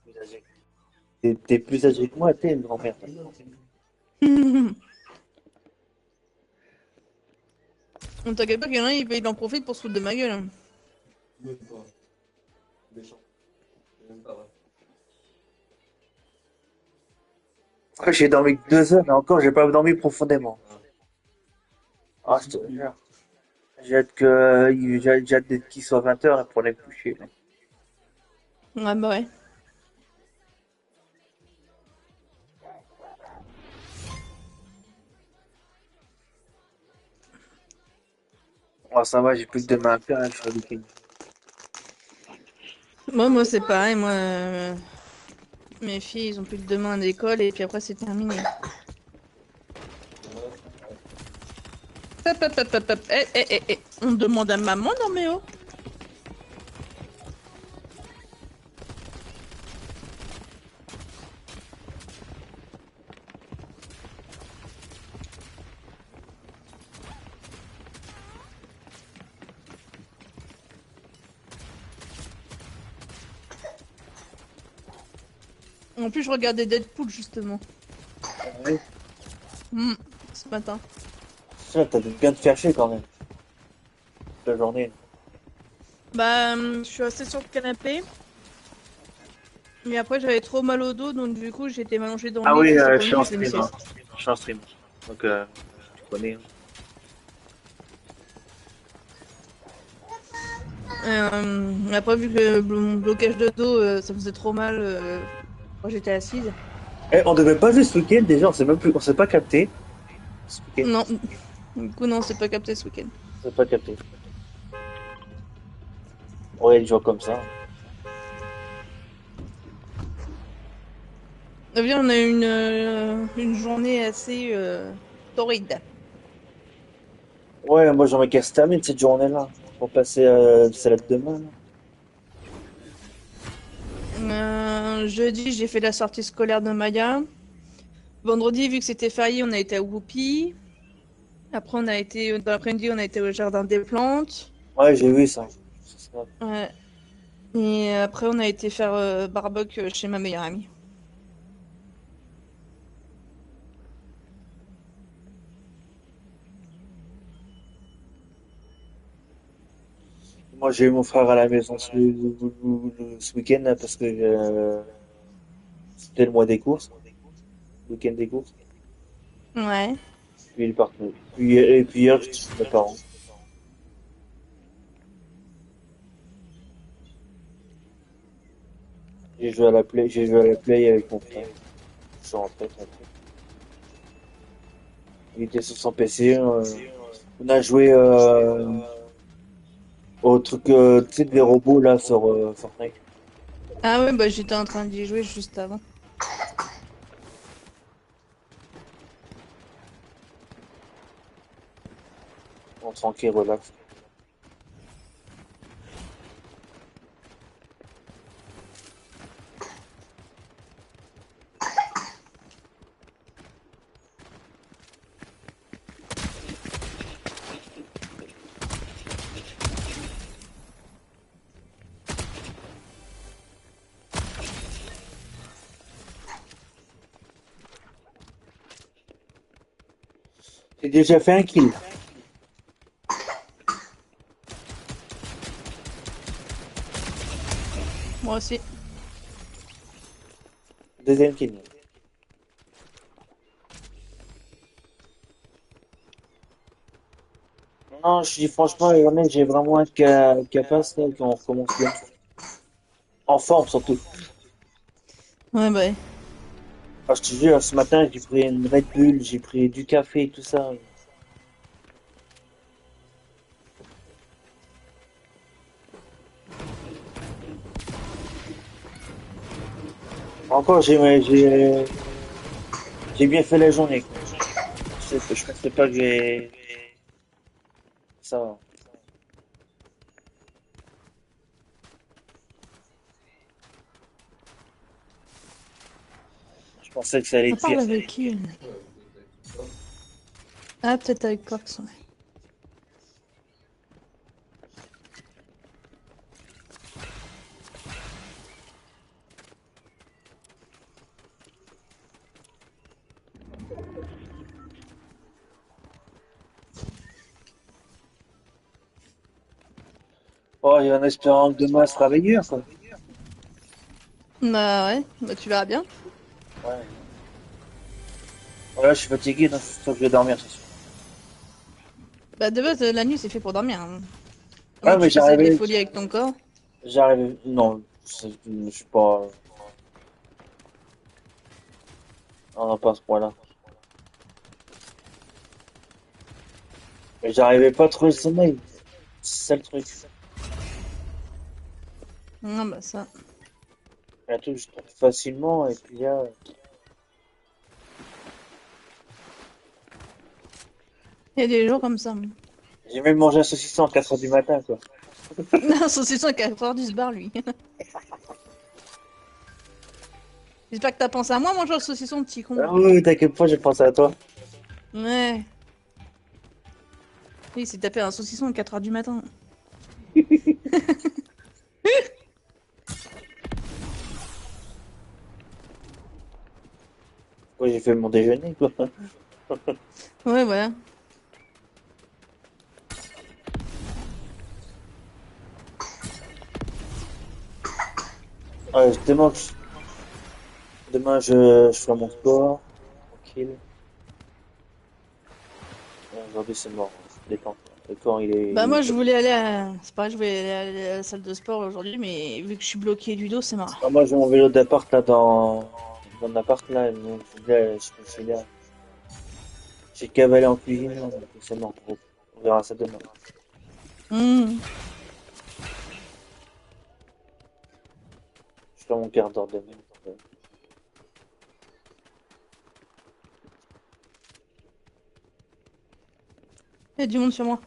Plus âgé. T'es plus âgé que moi, t'es une grand-mère. On t'inquiète pas qu'il y en a, il en profite pour se foutre de ma gueule, hein. Même pas. Méchant. C'est même pas vrai. Après, j'ai dormi que 2 heures, et encore, j'ai pas dormi profondément. Ah. Ah, je te jure. J'ai hâte qu'il soit 20 heures pour aller me coucher, là. Ouais, bah ouais. Oh, ça va, j'ai plus que demain à faire, là, je suis au week-end. Moi c'est pareil, moi, mes filles, ils ont plus que demain à l'école et puis après c'est terminé. Demain, c'est pareil. Hop, hop, hop, hop, hop. On demande à maman, non mais oh. En plus, je regardais Deadpool justement. Ah oui. Hmm, ce matin. Ça, t'as dû bien te faire chier quand même, toute la journée. Bah, je suis restée sur le canapé. Et après, j'avais trop mal au dos, donc du coup, j'étais allongée dans le Ah lit, oui, puis cet je suis après-midi, en j'ai fait une stream, hein. sieste. Je suis en stream. Donc, tu connais, hein. Après, vu que mon blocage de dos, ça faisait trop mal quand j'étais assise. Eh, on devait pas jouer ce week-end, déjà, on s'est pas capté. Ce week-end, Non, du coup, non, c'est pas capté ce week-end. on s'est pas capté. Ouais, il joue comme ça. Eh bien, on a eu une journée assez torride. Ouais, moi j'aimerais qu'elle se termine cette journée-là. Pour passer celle de demain, là. Jeudi, j'ai fait la sortie scolaire de Maya. Vendredi, vu que c'était férié, on a été à Whoopi. Après, on a été, dans l'après-midi, on a été au jardin des plantes. Ouais, j'ai vu ça. Ouais. Et après, on a été faire barbecue chez ma meilleure amie. Moi j'ai eu mon frère à la maison ce week-end là, parce que c'était le mois des courses, le week-end des courses. Ouais. Puis il est parti. Et puis hier, j'étais chez mes parents. J'ai joué à la play avec mon frère. Je suis rentré tranquille. Il était sur son PC. On a joué au truc, tu sais, des robots là sur Fortnite. Ah ouais, bah j'étais en train d'y jouer juste avant. En tranquille, relax. J'ai déjà fait un kill. Moi aussi. Deuxième kill. Non, je dis franchement, et honnête, j'ai vraiment hâte qu'elle passe là, qu'on recommence bien. En forme surtout. Ouais, bah ouais. Ah, je te jure, ce matin, j'ai pris une Red Bull, j'ai pris du café et tout ça. Encore, j'ai bien fait la journée, quoi. Je pensais pas que ça va. Je pensais que ça allait On être pire. parle avec qui elle? Ouais, peut-être avec ça. Ah, peut-être avec Cox, ouais. Oh, et en espérant que demain sera meilleur, quoi. Bah ouais, bah tu verras bien. Ouais. Voilà, je suis fatigué, donc je que je vais dormir, c'est sûr. Bah de base, la nuit c'est fait pour dormir, hein. À moins Ouais, que mais tu fasses des folies avec ton corps. j'arrive, non, je suis pas, on n'a pas à ce point-là. Mais j'arrivais pas à trouver le sommeil. C'est ça le truc. Non, bah ça. Il y a un truc que je trouve facilement, et puis là, Il y a des jours comme ça. j'ai même mangé un saucisson à 4 heures du matin, quoi. Un saucisson à 4 heures du bar, lui. J'espère que t'as pensé à moi manger le saucisson, petit con. Ah oui, t'inquiète pas, j'ai pensé à toi. Ouais. Oui, il s'est tapé un saucisson à 4 heures du matin. Ouais, j'ai fait mon déjeuner, quoi. Ouais, voilà. Ouais, demain, je ferai mon sport, tranquille. Aujourd'hui, c'est mort, hein, détente. Le corps, Bah il est moi je fatigué. voulais aller à... C'est pareil, je voulais aller à la salle de sport aujourd'hui, mais vu que je suis bloqué du dos, c'est marrant. Ah, moi, j'ai mon vélo d'appart, là, dans l'appart, là, donc, là, je me suis là. J'ai cavalé en cuisine, là, donc c'est mort. On verra ça demain. Hmm. Je ferai mon quart d'heure demain. Il y a du monde sur moi.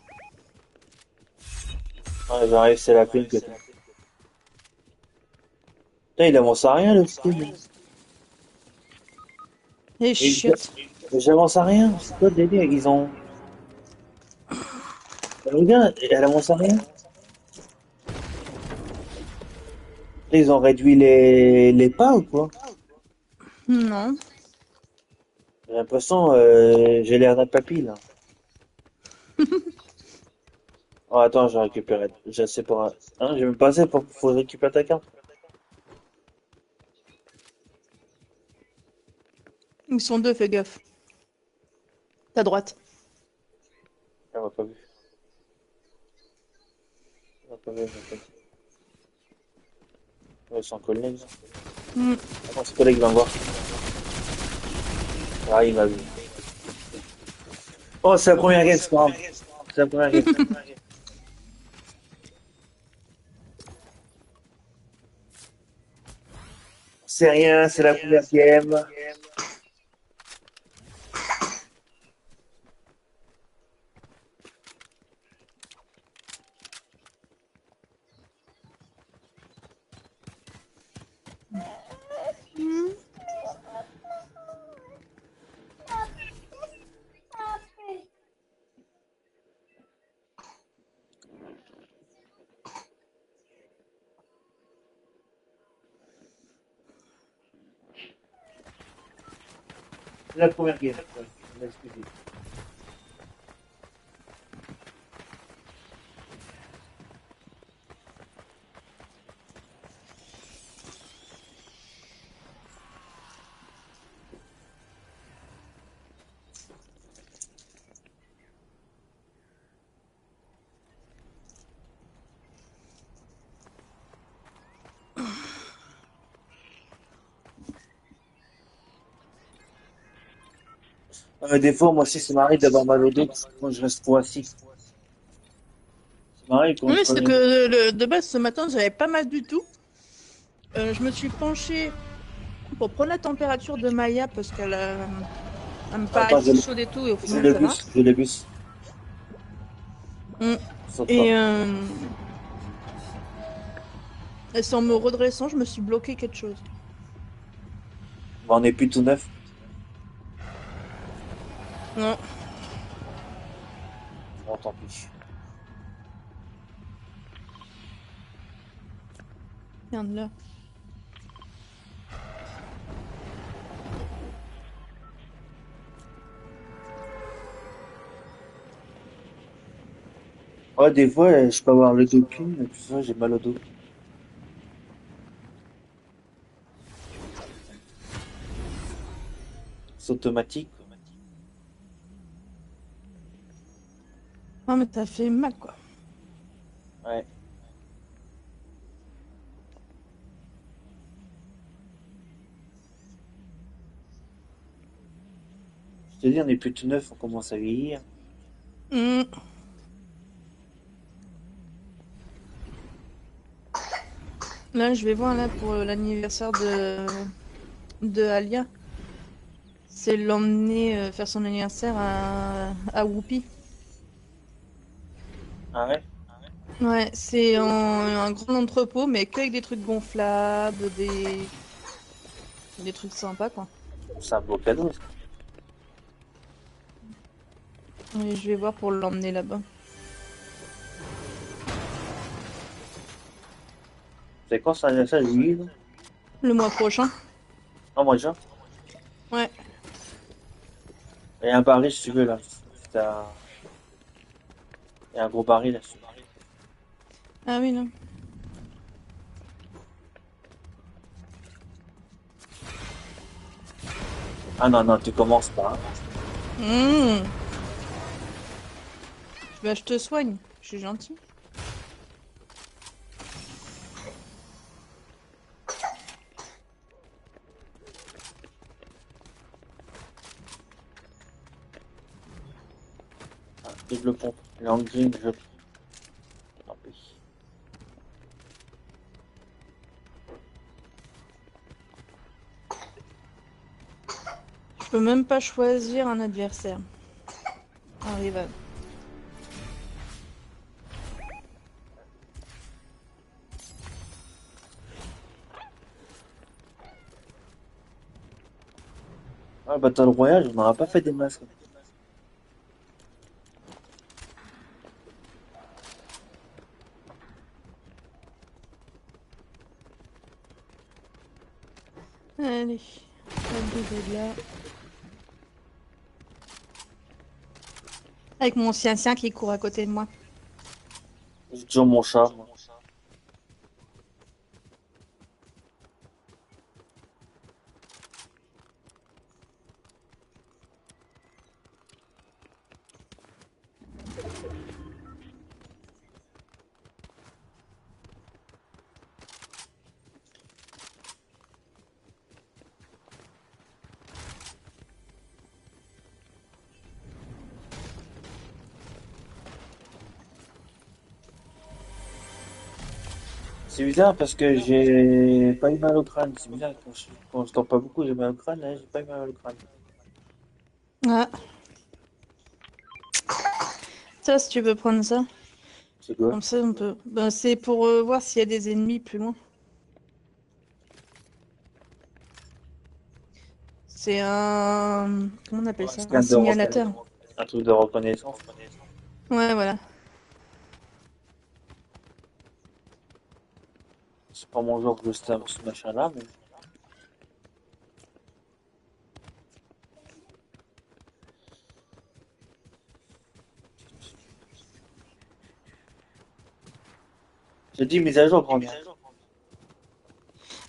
Ouais, j'arrive, c'est la pluie que t'as. Putain, il avance à rien, le style. Et Mais chiottes. j'avance à rien, c'est quoi le délire? Regarde, elle avance à rien. Ils ont réduit les pas ou quoi? Non. J'ai l'impression, j'ai l'air d'un papy, là. Oh, attends, j'ai récupéré. J'ai assez pour hein, j'ai même pas assez pour, faut récupérer ta carte. Ils sont deux, fais gaffe. Ta droite. Elle m'a pas vu. Elle m'a pas vu, elle m'a pas vu. Ouais, son collègue. Hmm. Attends, son collègue va me voir. Ah, il m'a vu. Oh, c'est la première game, c'est pas grave. C'est la première game. C'est rien, c'est la première game. C'est la première game. Ouais, excusez. Des fois, moi aussi, ça m'arrive d'avoir mal au dos quand je reste trop assis. Ça m'arrive quand Oui, je c'est connais. que de base ce matin j'avais pas mal du tout. Je me suis penchée pour prendre la température de Maya parce elle me paraît Attends, toute chaude et tout, et au j'ai final le ça va. bus, j'ai le bus. Hmm. Saute pas. Et, et c'est en me redressant, je me suis bloqué quelque chose. Bah, on est plus tout neuf. Non, Bon, tant pis. merde là. Ouais, des fois, je peux avoir le doping, et tout ça, j'ai mal au dos. C'est automatique. Non, mais ça fait mal, quoi. Ouais. Je te dis, on est plus tout neuf, on commence à vieillir. Hmm. Là, je vais voir là pour l'anniversaire de Alia. C'est l'emmener faire son anniversaire à Whoopi. Ah ouais? Ouais, c'est un grand entrepôt, mais qu'avec des trucs gonflables, des trucs sympas, quoi. C'est un beau cadeau, ça. Et je vais voir pour l'emmener là-bas. C'est quand ça anniversaire, lui, là? Le mois prochain. Non, moi, déjà. Ouais. Il y a un baril, si tu veux, là. Il y a un gros baril, là. Si tu veux. Ah oui, non. Ah non, non, tu commences pas. Hein. Mmh. Bah, je te soigne. Je suis gentil. Ah, développons. L'engine, je... Tant pis. Je peux même pas choisir un adversaire. Un rival. Ah, Battle Royale, on n'aura pas fait des masques. Allez. Hop, de là. Avec mon sien qui court à côté de moi. J'ai toujours mon chat, moi. C'est bizarre parce que j'ai pas eu mal au crâne. C'est bizarre, quand je dors pas beaucoup, j'ai mal au crâne. Là, j'ai pas eu mal au crâne. Ah, ça, si tu veux prendre ça. C'est quoi? Comme ça, on peut. Ben, c'est pour voir s'il y a des ennemis plus loin. C'est un. Comment on appelle ça? Un Scan de signalateur. reconnaissance. Un truc de reconnaissance. Ouais, voilà. C'est pas mon genre de ce machin-là, mais. J'ai dit mise à jour, grand gars.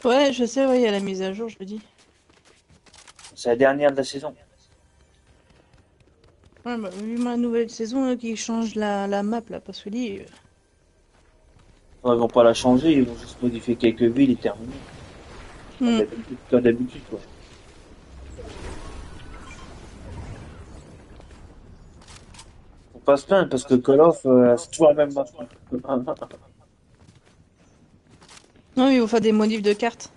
Ouais, je sais, ouais, il y a la mise à jour, je le dis. C'est la dernière de la saison. Ouais, bah, vivement la nouvelle saison qui change la map là, parce que lui. Ils vont pas la changer, ils vont juste modifier quelques villes et terminer. Hmm. Comme d'habitude, quoi. Faut pas se plaindre parce que Call of, c'est toujours la même map. Non, il faut faire des modifs de cartes,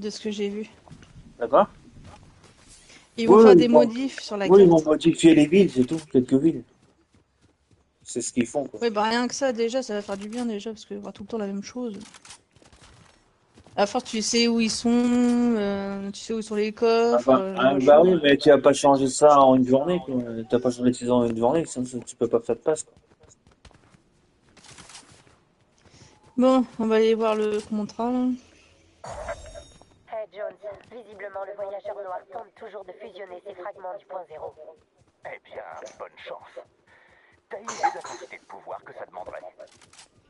de ce que j'ai vu. D'accord? Ils vont Oui, faire ils des vont, modifs sur la oui, ils vont carte. modifier les villes, c'est tout, quelques villes. C'est ce qu'ils font, quoi. Ouais, bah rien que ça, déjà, ça va faire du bien, déjà, parce que voir tout le temps la même chose. À force, tu sais où ils sont, tu sais où sont les coffres, Bah machin. oui, mais tu vas pas changer ça en une journée, quoi. T'as pas changé de saison en une journée, sinon tu peux pas faire de passe, quoi. Bon, on va aller voir le contrat, là. Hey Jones, visiblement le voyageur noir tente toujours de fusionner ses fragments du point zéro. Eh bien, bonne chance. taille et la quantité de pouvoir que ça demanderait.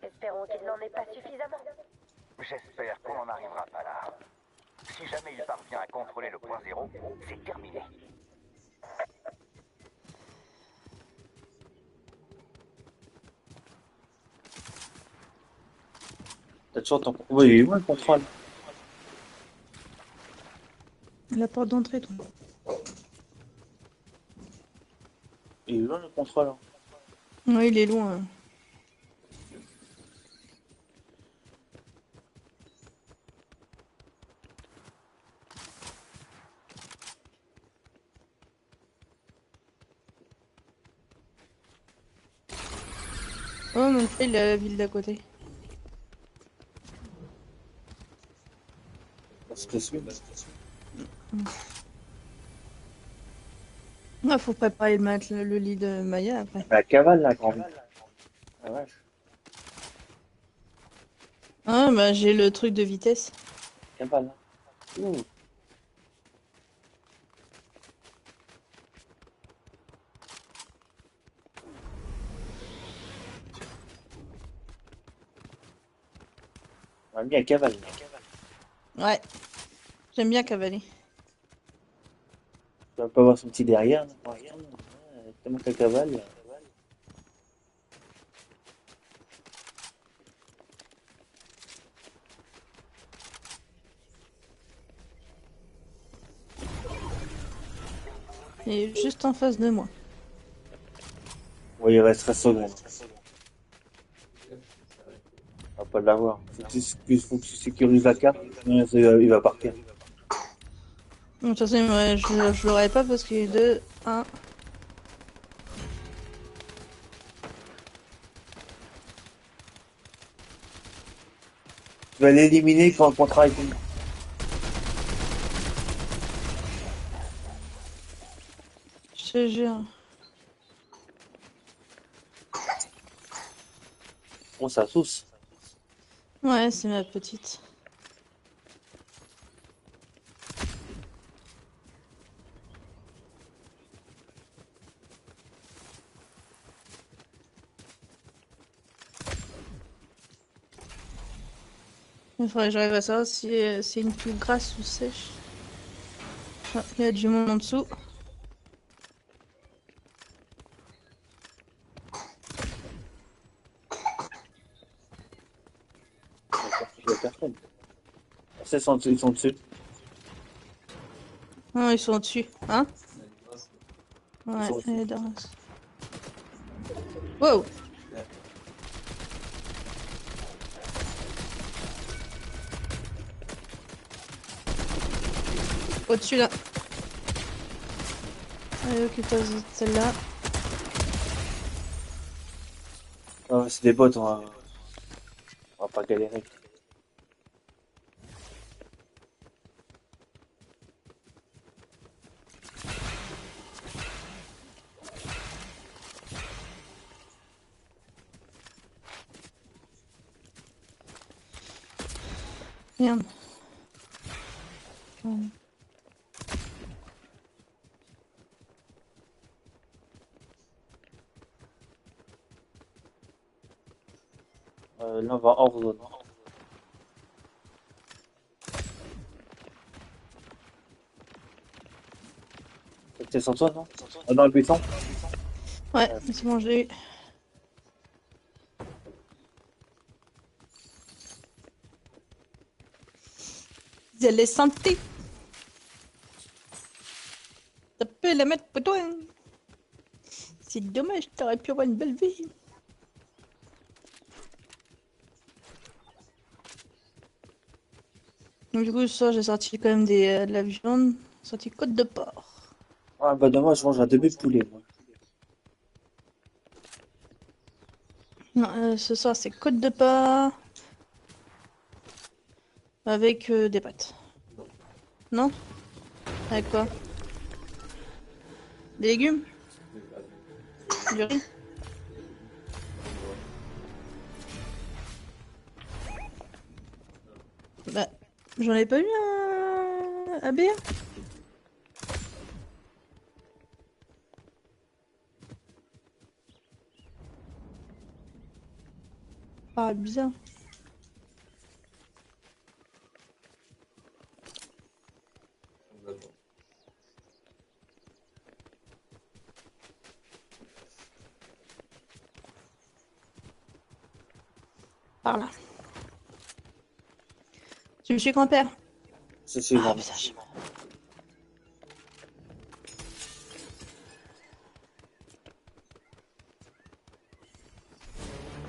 Espérons qu'il n'en ait pas suffisamment. J'espère qu'on n'en arrivera pas là. Si jamais il parvient à contrôler le point zéro, c'est terminé. T'as toujours ton... Oui, il est où le contrôle? La porte d'entrée, toi. Il est où le contrôle? Hein. Oui, il est loin. Oh, mon frère, il est à la ville d'à côté. Parce que suis. Ah, faut préparer le lit de Maya après. La cavale, la grande. Ah ouais. Ah, bah j'ai le truc de vitesse. Cavale. Ouh. On a mis la cavale. Ouais, j'aime bien cavaler. Tu vas pas voir son petit derrière. Pour l'instant. Ouais, tellement que la cavale. Il est juste en face de moi. Oui, il reste 13 secondes. On va pas l'avoir. Faut que tu sécurises la carte. Sinon, il va partir. De toute façon, je l'aurais pas parce qu'il est 2, 1. Tu vas l'éliminer quand le contrat est fini. Je te jure. Oh, ça sauce. Ouais, c'est ma petite. Il faudrait que j'arrive à savoir si c'est une toux grasse ou sèche. Ah, il y a du monde en dessous. Il y a personne. Ils sont dessus. Non, ils sont au-dessus. Hein? Ouais, sont au-dessus. elle est dans... Wow! Au-dessus là. Allez, occupe-toi de celle-là. Ah, c'est des bots, on va pas galérer. Merde. Ouais. Là, on va hors zone. T'es sur toi, non? Ah, dans le buisson? Ouais, c'est bon, je l'ai eu. Je l'ai senti. Ça peut la mettre pour toi. C'est dommage, t'aurais pu avoir une belle vie. Donc, du coup, ce soir, j'ai sorti quand même de la viande. Sorti côte de porc. Ah, bah, dommage, je mange un demi de poulet, moi. Non, ce soir, c'est côte de porc. Avec des pâtes. Non? Avec quoi? Des légumes? Du riz? Bah, j'en ai pas eu un à BR. Ah, bien. D'accord. Par là. Tu me suis, grand-père? C'est sûr, Ah, grand. putain, j'ai mal.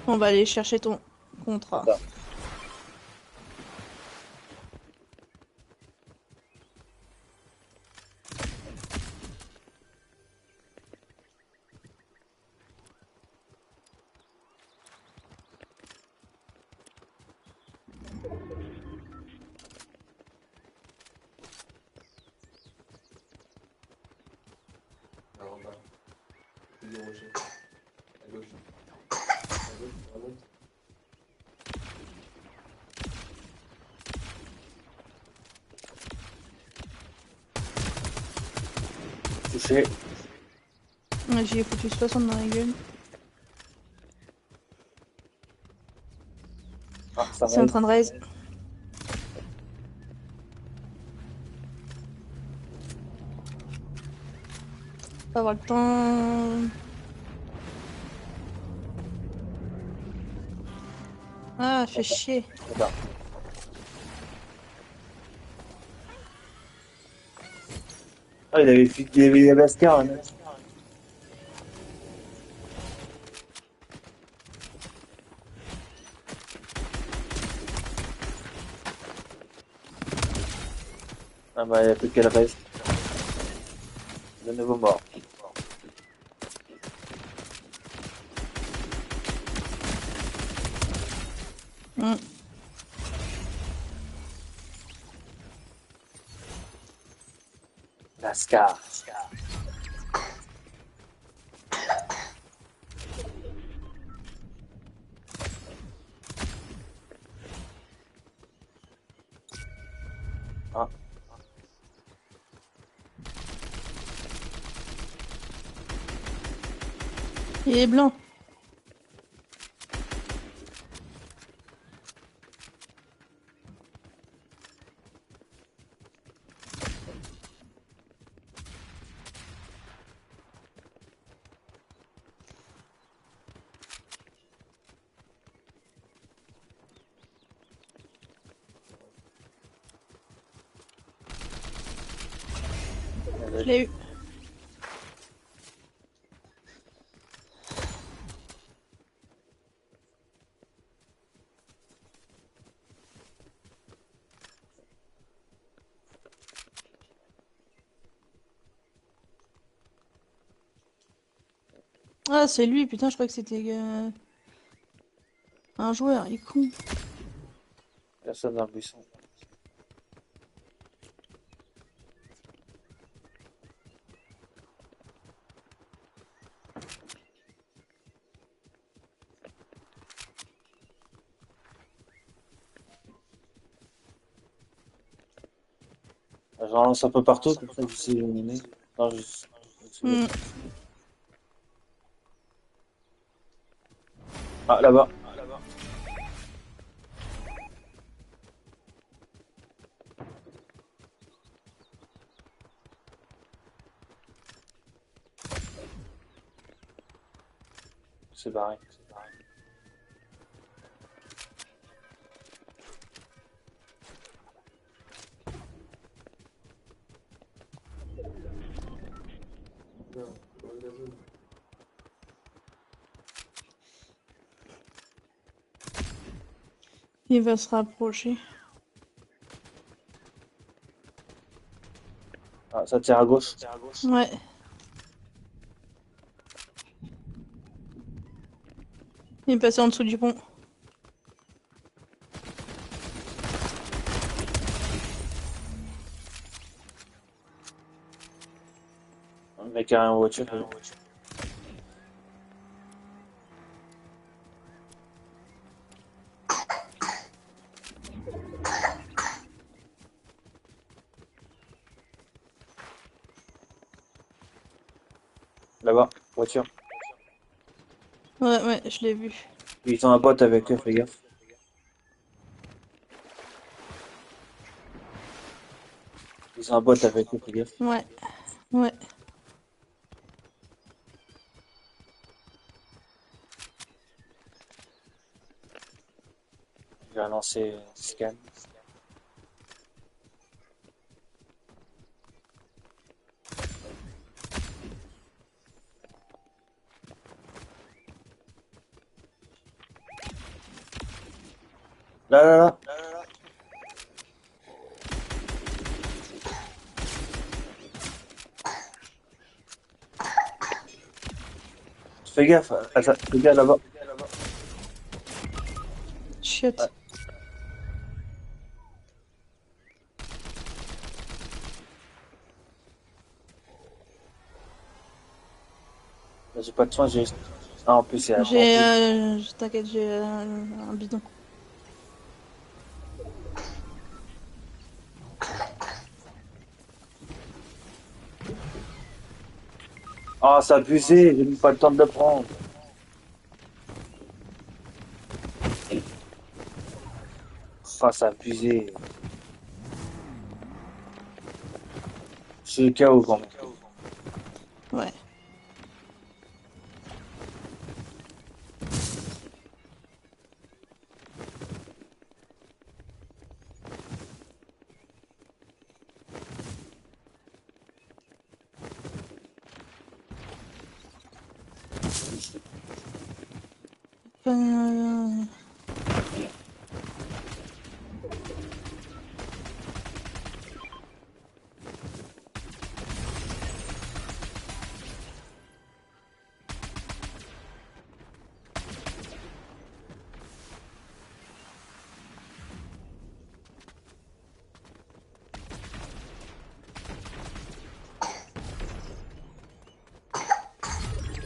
On va aller chercher ton contrat. Ça. Alors, en bas. C'est des rochers. À gauche. À gauche, remonte. Touché. Ouais, j'y ai foutu 60 dans la gueule. Ah, ça C'est en raise. train de raise. Pas avoir le temps. Ah, fait chier. D'accord. Ah, il avait les Bascar, hein. Ah bah, il n'y a plus qu'elle reste. De nouveau mort. Mm. Bascar. Ah, Il est blanc. Je l'ai eu. Ah, c'est lui, putain, je crois que c'était un joueur, il est con. personne dans le buisson. J'en lance un peu partout, comme ça, je sais éliminer. Non, je- Mm. Ah, là-bas. C'est barré. Non, dans la zone. Il va se rapprocher. Ah, ça tire à gauche. Ouais. Il est passé en dessous du pont. Le mec a en voiture. Là-bas, voiture. Ouais, ouais, je l'ai vu. Ils ont un bot avec eux, fais gaffe. Ils ont un bot avec eux, fais gaffe. Ouais, ouais. Il va lancer scan. Là, là, là. Fais gaffe, attends, le gars là-bas. Chiotte. J'ai pas de soin, j'ai... Ah, en plus, c'est la J'ai, pompe. t'inquiète, j'ai un bidon. Ah, c'est abusé, j'ai même pas le temps de le prendre. Ah, c'est abusé. Je suis KO quand même. Ouais. Euh,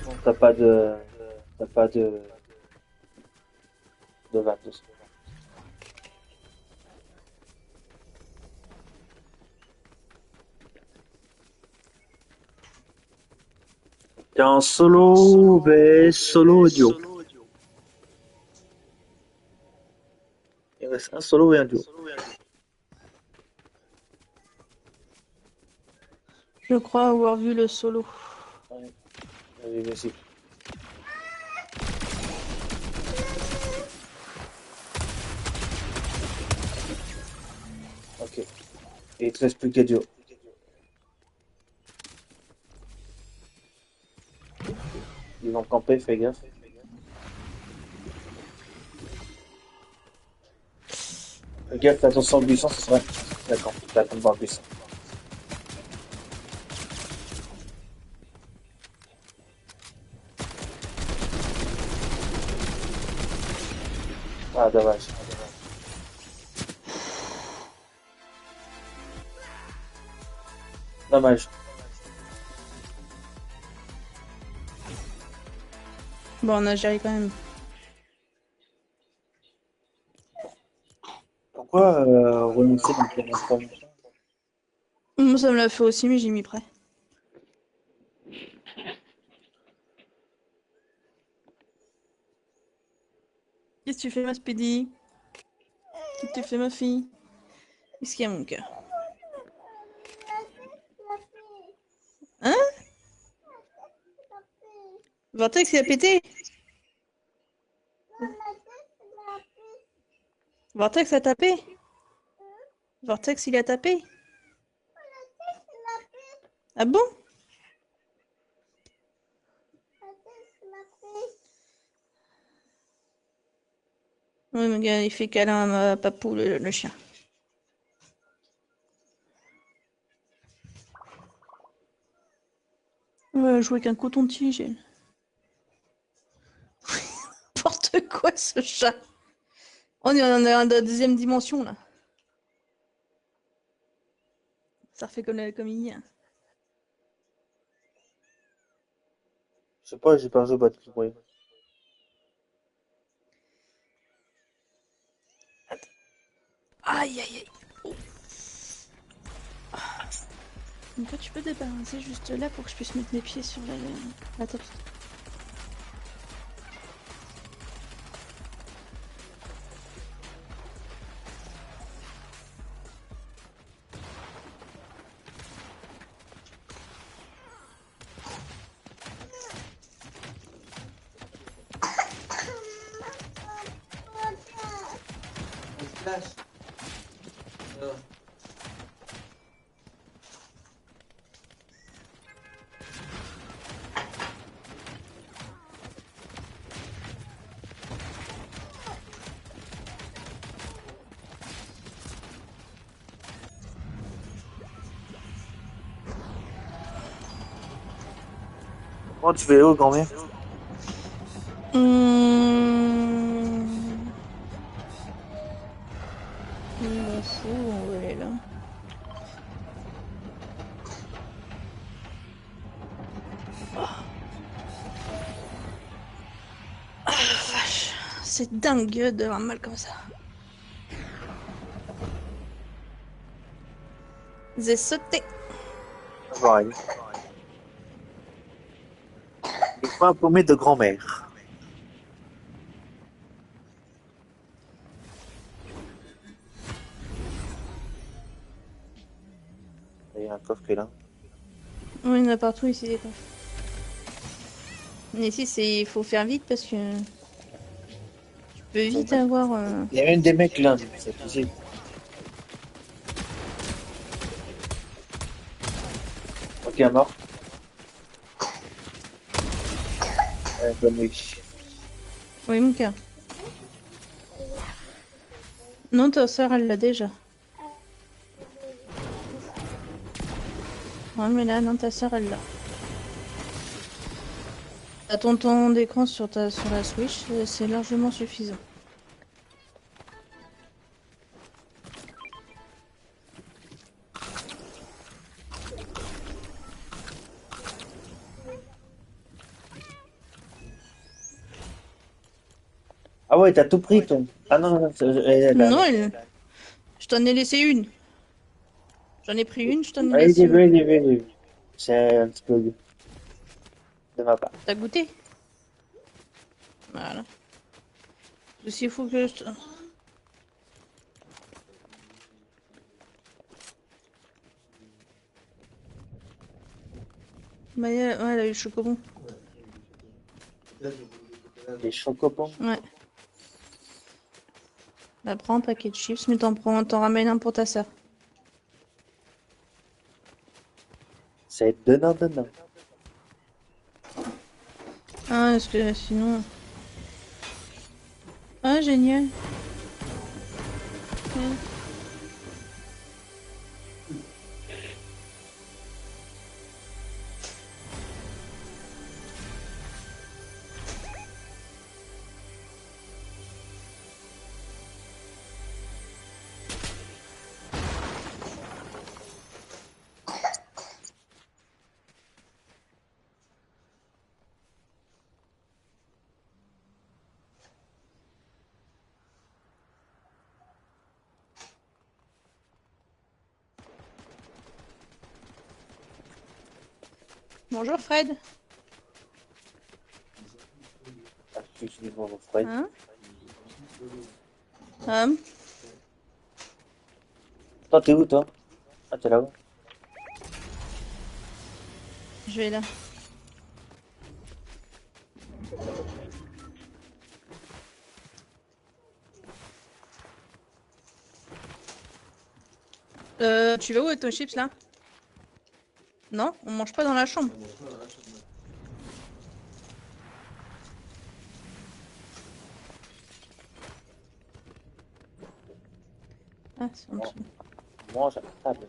Bon, t'as pas de... T'as pas de 22. T'es en solo, ben, solo audio. Il reste un solo et un duo. je crois avoir vu le solo. Ouais, allez, vas-y. Ok. Et il te reste plus que duo. Ils vont camper, fais gaffe. Fais gaffe, attention au buisson, ce serait... D'accord, t'as tombe dans le buisson. Ah, dommage. Dommage. Bon, on a géré quand même. Pourquoi renoncer dans le terrain? Moi, ça me l'a fait aussi, mais j'ai mis prêt. Qu'est-ce que tu fais, ma Speedy? Qu'est-ce que tu fais, ma fille? Qu'est-ce qu'il y a, mon cœur? Hein? Vortex, il a pété? Vortex a tapé? Vortex, il a tapé? Ah bon? Oui, mon gars, il fait câlin à ma papou, le chien. Ouais, jouer qu'un coton-tige. N'importe quoi, ce chat. On est dans la deuxième dimension, là. Ça refait comme hier. Je sais pas, j'ai pas joué au battle royale. Aïe, aïe, aïe. Donc toi, tu peux débalancer juste là pour que je puisse mettre mes pieds sur la table. flash. Non. Comment tu fais où, grand-mère? Je m'en fous, on va aller là. Ah, vache. C'est dingue d'avoir mal comme ça. J'ai sauté. Pareil. Les coins paumés de grand-mère. Il y a un coffre qui est là. Oui, il y en a partout ici des coffres. Mais ici, il faut faire vite parce que tu peux vite avoir. Il y a même des mecs là, c'est possible. Ok, mort. Bonne nuit. Oui, mon cœur. Non, ta soeur, elle l'a déjà. Ouais, mais là, non, ta soeur, elle l'a. T'as ton temps d'écran sur la Switch, c'est largement suffisant. Ah ouais, t'as tout pris, toi. Ah non, non, Non, je t'en ai laissé une. J'en ai pris une, je t'en ai Ah, il laissé est une. vu, il est vu, il est vu. C'est un petit peu de ma part. T'as goûté? Voilà. Aussi, il faut que je... Bah, ouais, elle a eu le chocobon. Là, je veux Les chocobons. Ouais. Bah, prends un paquet de chips, mais t'en ramènes un pour ta soeur. C'est donnant, donnant. Ah, parce que sinon... Ah, génial. Ouais. Bonjour Fred. Ah, je suis du mon frère. Hein? Toi, t'es où, toi? Ah, t'es là-bas. Je vais là. Tu vas où avec ton chips là? Non, on mange pas dans la chambre. Ah, c'est en dessous. Mange à la table.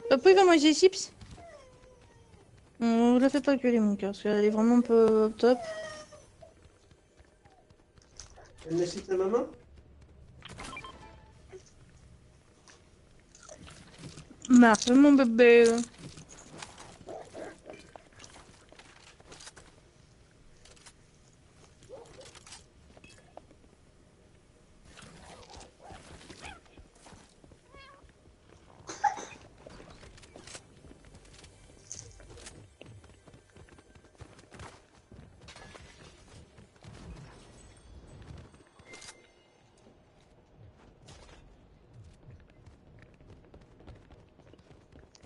Papa, il va manger des chips? On la fait pas gueuler mon cœur, parce qu'elle est vraiment un peu top. Elle m'achète ta maman? Marc, mon bébé.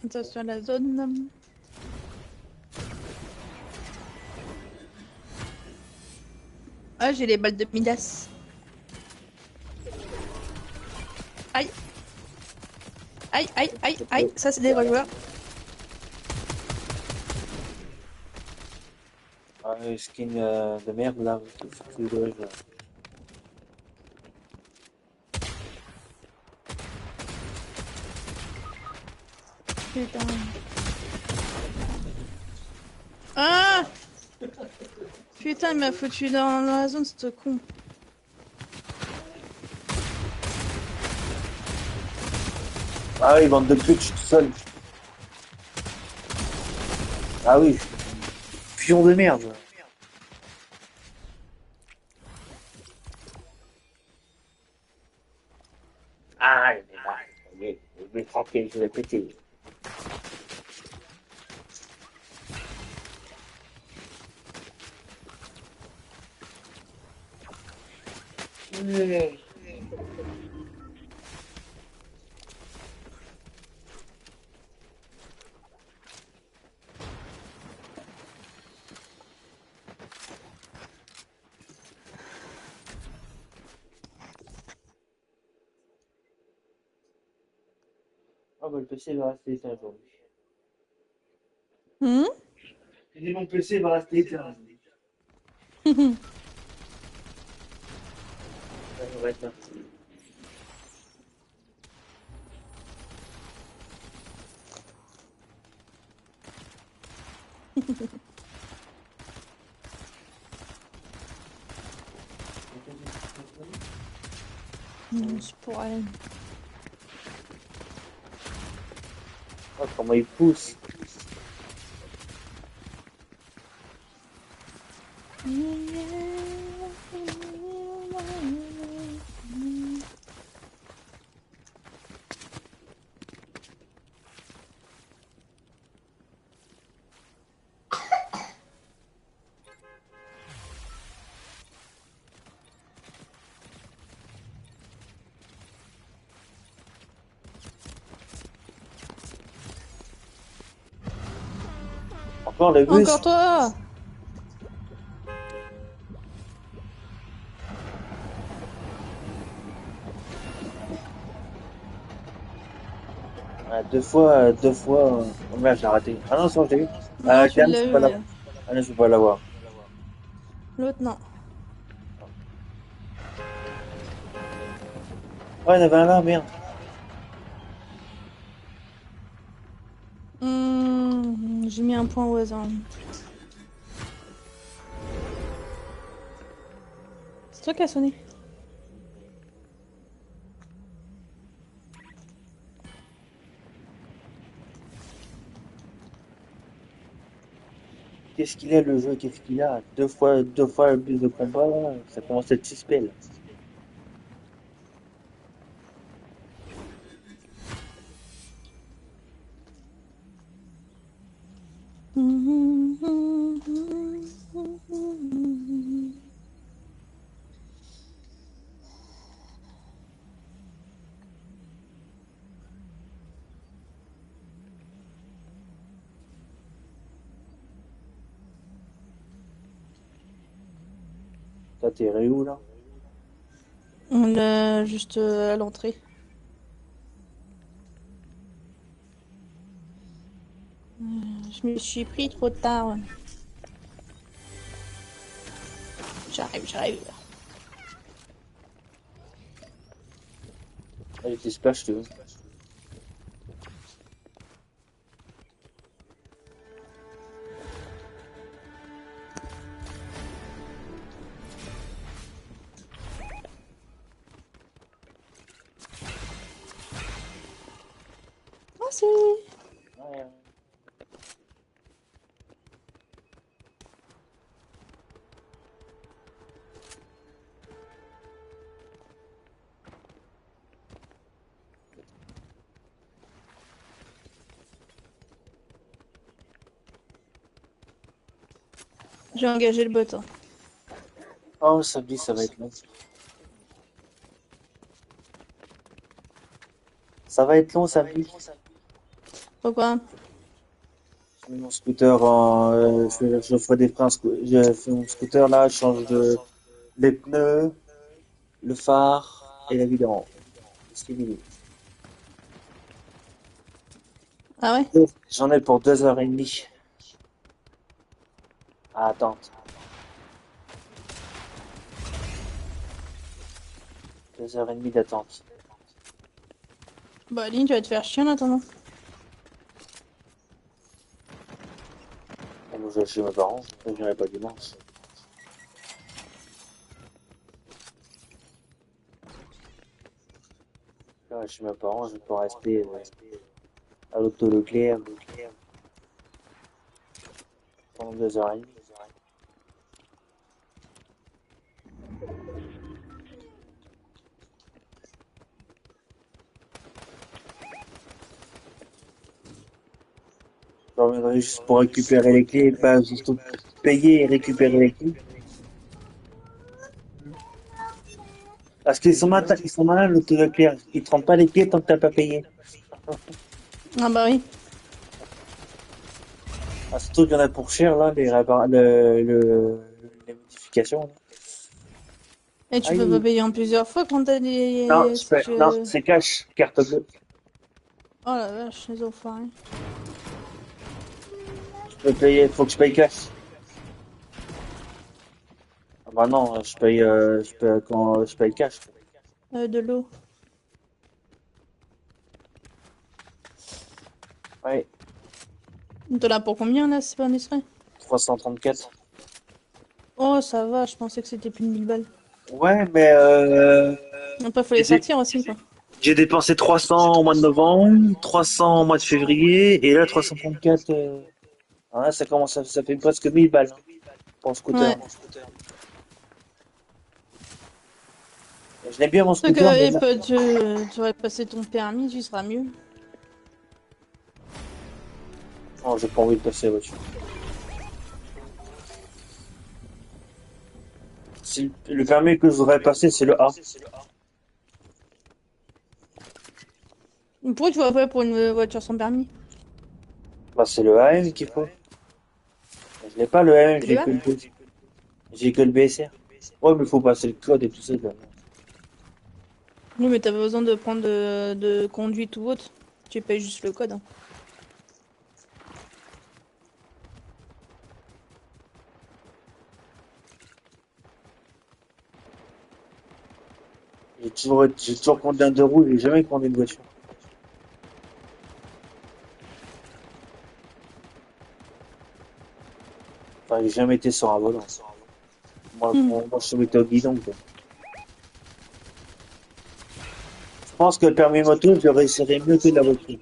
Attention à la zone. Ah, j'ai les balles de Midas. Aïe. Aïe, aïe, aïe, aïe. Ça, c'est des vrais joueurs. Ah, skin de merde là, c'est le jeu. Putain. Ah! Putain, il m'a foutu dans la zone, ce con. Ah oui, bande de pute, je suis tout seul. Ah oui, pion de merde. Ah, il est tranquille, je vais péter. Ah bah le PC va rester éteint aujourd'hui. Hmm? J'ai dit mon PC va rester éteint. Ça va être là. Non, c'est pour elle. Oh, comment il pousse. Encore le bus. Encore toi! Ah, deux fois. Oh merde, j'ai raté. Ah non, c'est bon, j'ai vu. Non, tu Diane, l'as je peux eu, pas mais l'avoir. Ah non, je peux pas l'avoir. l'autre, non. Oh, il y en avait un là, merde. J'ai mis un point au hasard. C'est toi qui as sonné. Qu'est-ce qu'il a le jeu? Qu'est-ce qu'il a? Deux fois le bus de combat. Ça commence à être suspect là. Toi, t'es où là? On l'a juste à l'entrée. Je me suis pris trop tard. J'arrive, j'arrive. Ah, il était splash, tu veux. Merci. Ouais. J'ai engagé le bot. Hein. Oh, samedi, ça va être long. Ça va être long samedi. Pourquoi? Je mets mon scooter en. Je ferai des freins. Je fais mon scooter là, je change de. les pneus, le phare et la vidange. C'est fini. Ah ouais? J'en ai pour 2h30 à attendre. 2h30 d'attente. Bah, Aline, tu vas te faire chier en attendant. Et moi, je vais chez mes parents. Je n'irai pas dimanche. Là, chez mes parents, je vais pas rester à l'auto Leclerc pendant 2h30. Je reviendrai juste pour récupérer les clés, pas juste payer et récupérer les clés. Parce ils sont malins, l'auto Leclerc. Ils te rendent pas les clés tant que t'as pas payé. Ah bah oui. Ah, surtout qu'il y en a pour cher, là, les modifications. Là. Et tu peux pas Aïe. payer en plusieurs fois quand t'as Non, des... Si tu... non, c'est cash, carte bleue. Oh la vache, les enfoirés. Je peux payer, faut que je paye cash. Ah bah non, je paye quand je paye cash. De l'eau. Ouais, T'en as pour combien là, c'est pas indiscret? 334. Oh, ça va, je pensais que c'était plus de 1000 balles. Ouais, mais Après, faut les j'ai dé- sortir aussi, quoi. j'ai dépensé 300 au mois de novembre, 300 au mois de février, et là 334. Ah, là, ça fait presque 1000 balles hein, pour un scooter. Ouais. Je l'aime bien mon Donc, scooter, mais là, tu aurais passé ton permis, tu seras mieux. non, j'ai pas envie de passer la voiture. Le permis que je voudrais passer, c'est le A. Pourquoi tu vas pas pour une voiture sans permis? Bah, c'est le AM qu'il faut. Je n'ai pas le AM, C'est le A? j'ai que le BSR. Ouais, mais il faut passer le code et tout ça. Là. Oui, mais t'as pas besoin de prendre de conduite ou autre. Tu payes juste le code. Hein. J'ai toujours conduit un deux roues, j'ai jamais conduit une voiture. Enfin, j'ai jamais été sur un volant. Hmm. Moi, je suis été au guidon, quoi. Je pense que le permis moto, je réussirais mieux que la voiture.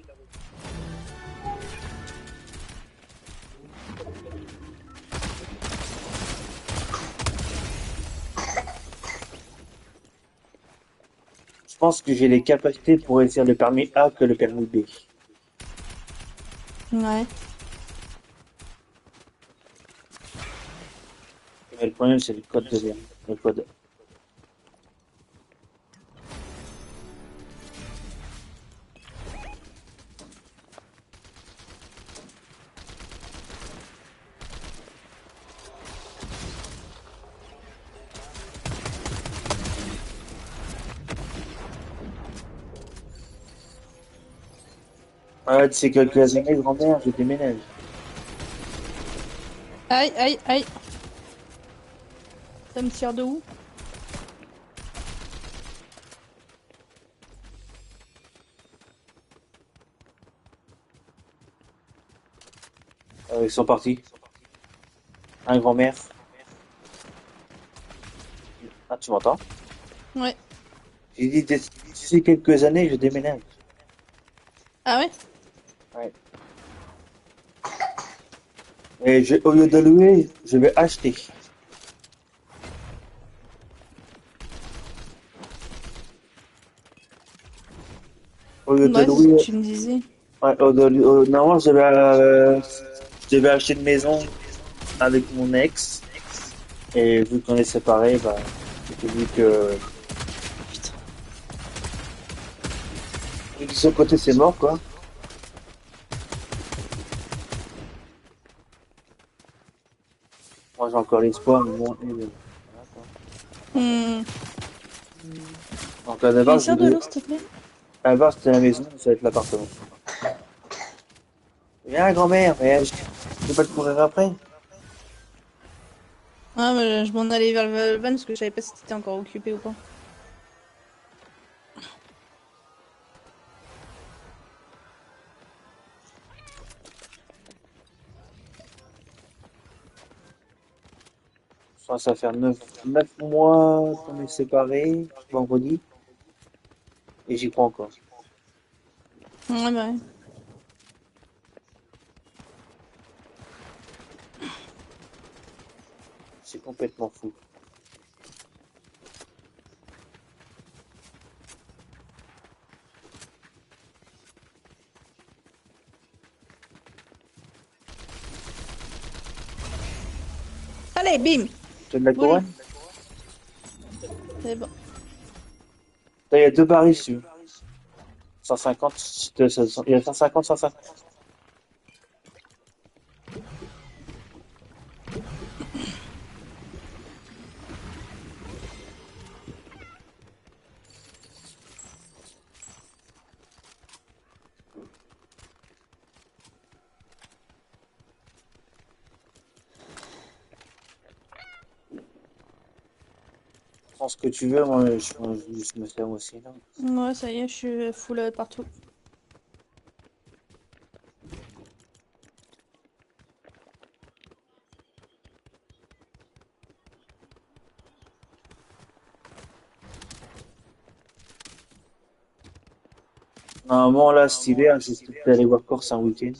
Je pense que j'ai les capacités pour réussir le permis A que le permis B. Ouais. Mais le problème, c'est le code de l'air. Le code. Ouais, d'ici quelques années, grand-mère, je déménage. Aïe, aïe, aïe. Ça me tire de où? Ils sont partis. Un grand-mère. Ah, tu m'entends? Ouais. J'ai dit d'ici quelques années, je déménage. Ah ouais? Ouais. Et au lieu de louer, je vais acheter. Au lieu de Ouais, c'est ce que louer, tu me disais. ouais, normalement, je devais acheter une maison avec mon ex. Et vu qu'on est séparés, bah, j'ai dit que, vu de son côté, c'est mort, quoi. Moi, j'ai encore l'espoir, mais bon, voilà, quoi. Hmm. Donc à la Tu base, sers de l'eau, s'il te plaît? à la base, c'était la maison, ça va être l'appartement. Viens, grand-mère, mais je peux pas te courir après. Ah, mais je m'en allais vers le van parce que je savais pas si t'étais encore occupé ou pas. Ça va faire 9 mois qu'on est séparés, vendredi, et j'y crois encore. Ouais, bah ouais. C'est complètement fou. Allez, bim! Tu as de la Voilà. couronne? C'est bon. Il y a 2 barils dessus. 150, il y a 150, 150. Prends ce que tu veux, moi je me sers aussi là. Ouais, ça y est, je suis full partout. Normalement là, cet hiver, j'essaie d'aller voir Corse un week-end.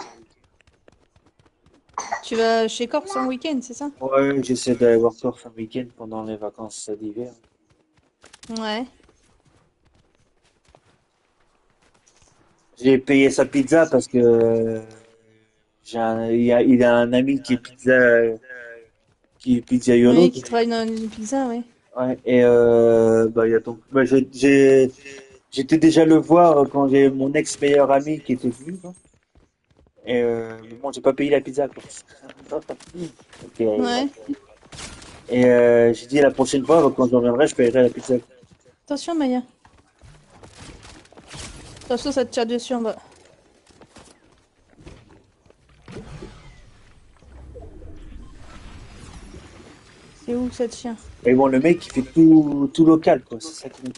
Tu vas chez Corse en week-end, c'est ça? Ouais, j'essaie d'aller voir Corse un week-end pendant les vacances d'hiver. Ouais. J'ai payé sa pizza parce que il a un ami qui est pizzaiolo. Oui, qui travaille dans une pizza, ouais. Ouais, et bah, il y a donc, bah, j'étais déjà le voir quand j'ai mon ex meilleur ami qui était venu, quoi. Et mais bon, j'ai pas payé la pizza, quoi. Ok, Ouais. et j'ai dit la prochaine fois, quand je reviendrai, je paierai la pizza. Attention, Maya. Attention, ça te tire dessus en bas. C'est où cette chien? Et bon, le mec, il fait tout local, quoi. C'est ça qui me...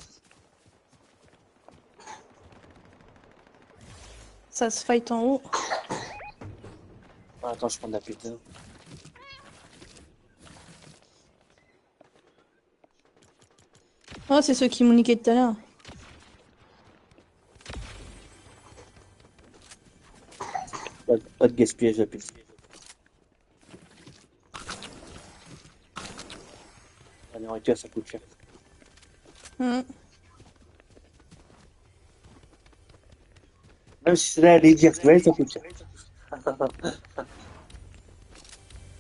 Ça se fight en haut. Ah, attends, je prends de la pizza. Oh, c'est ceux qui m'ont niqué tout à l'heure. Pas de gaspillage de la pizza. La nourriture, ça coûte cher. Hmm. Même si c'est là, aller dire, ouais, ça coûte cher.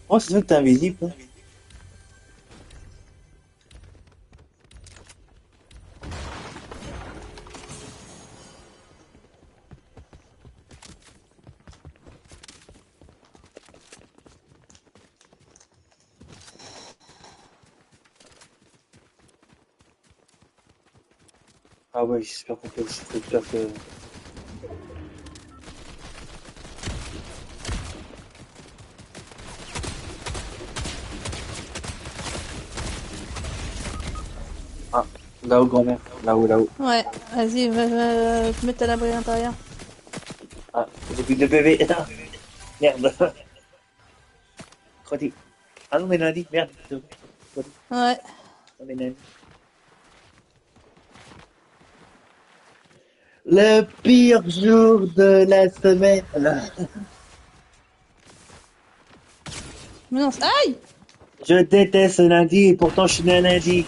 Oh, c'est vrai que t'es invisible, hein. Ah ouais, j'espère que... Ah, là-haut, grand-mère. Là-haut, là-haut. Ouais, vas-y, va te mettre à l'abri à l'intérieur. Ah, j'ai plus de PV. Merde. Crotti. Ah non, mais lundi, merde. Crotti. Ouais. Non, mais lundi. Le pire jour de la semaine. Mais non, aïe! Je déteste lundi et pourtant je suis né un lundi.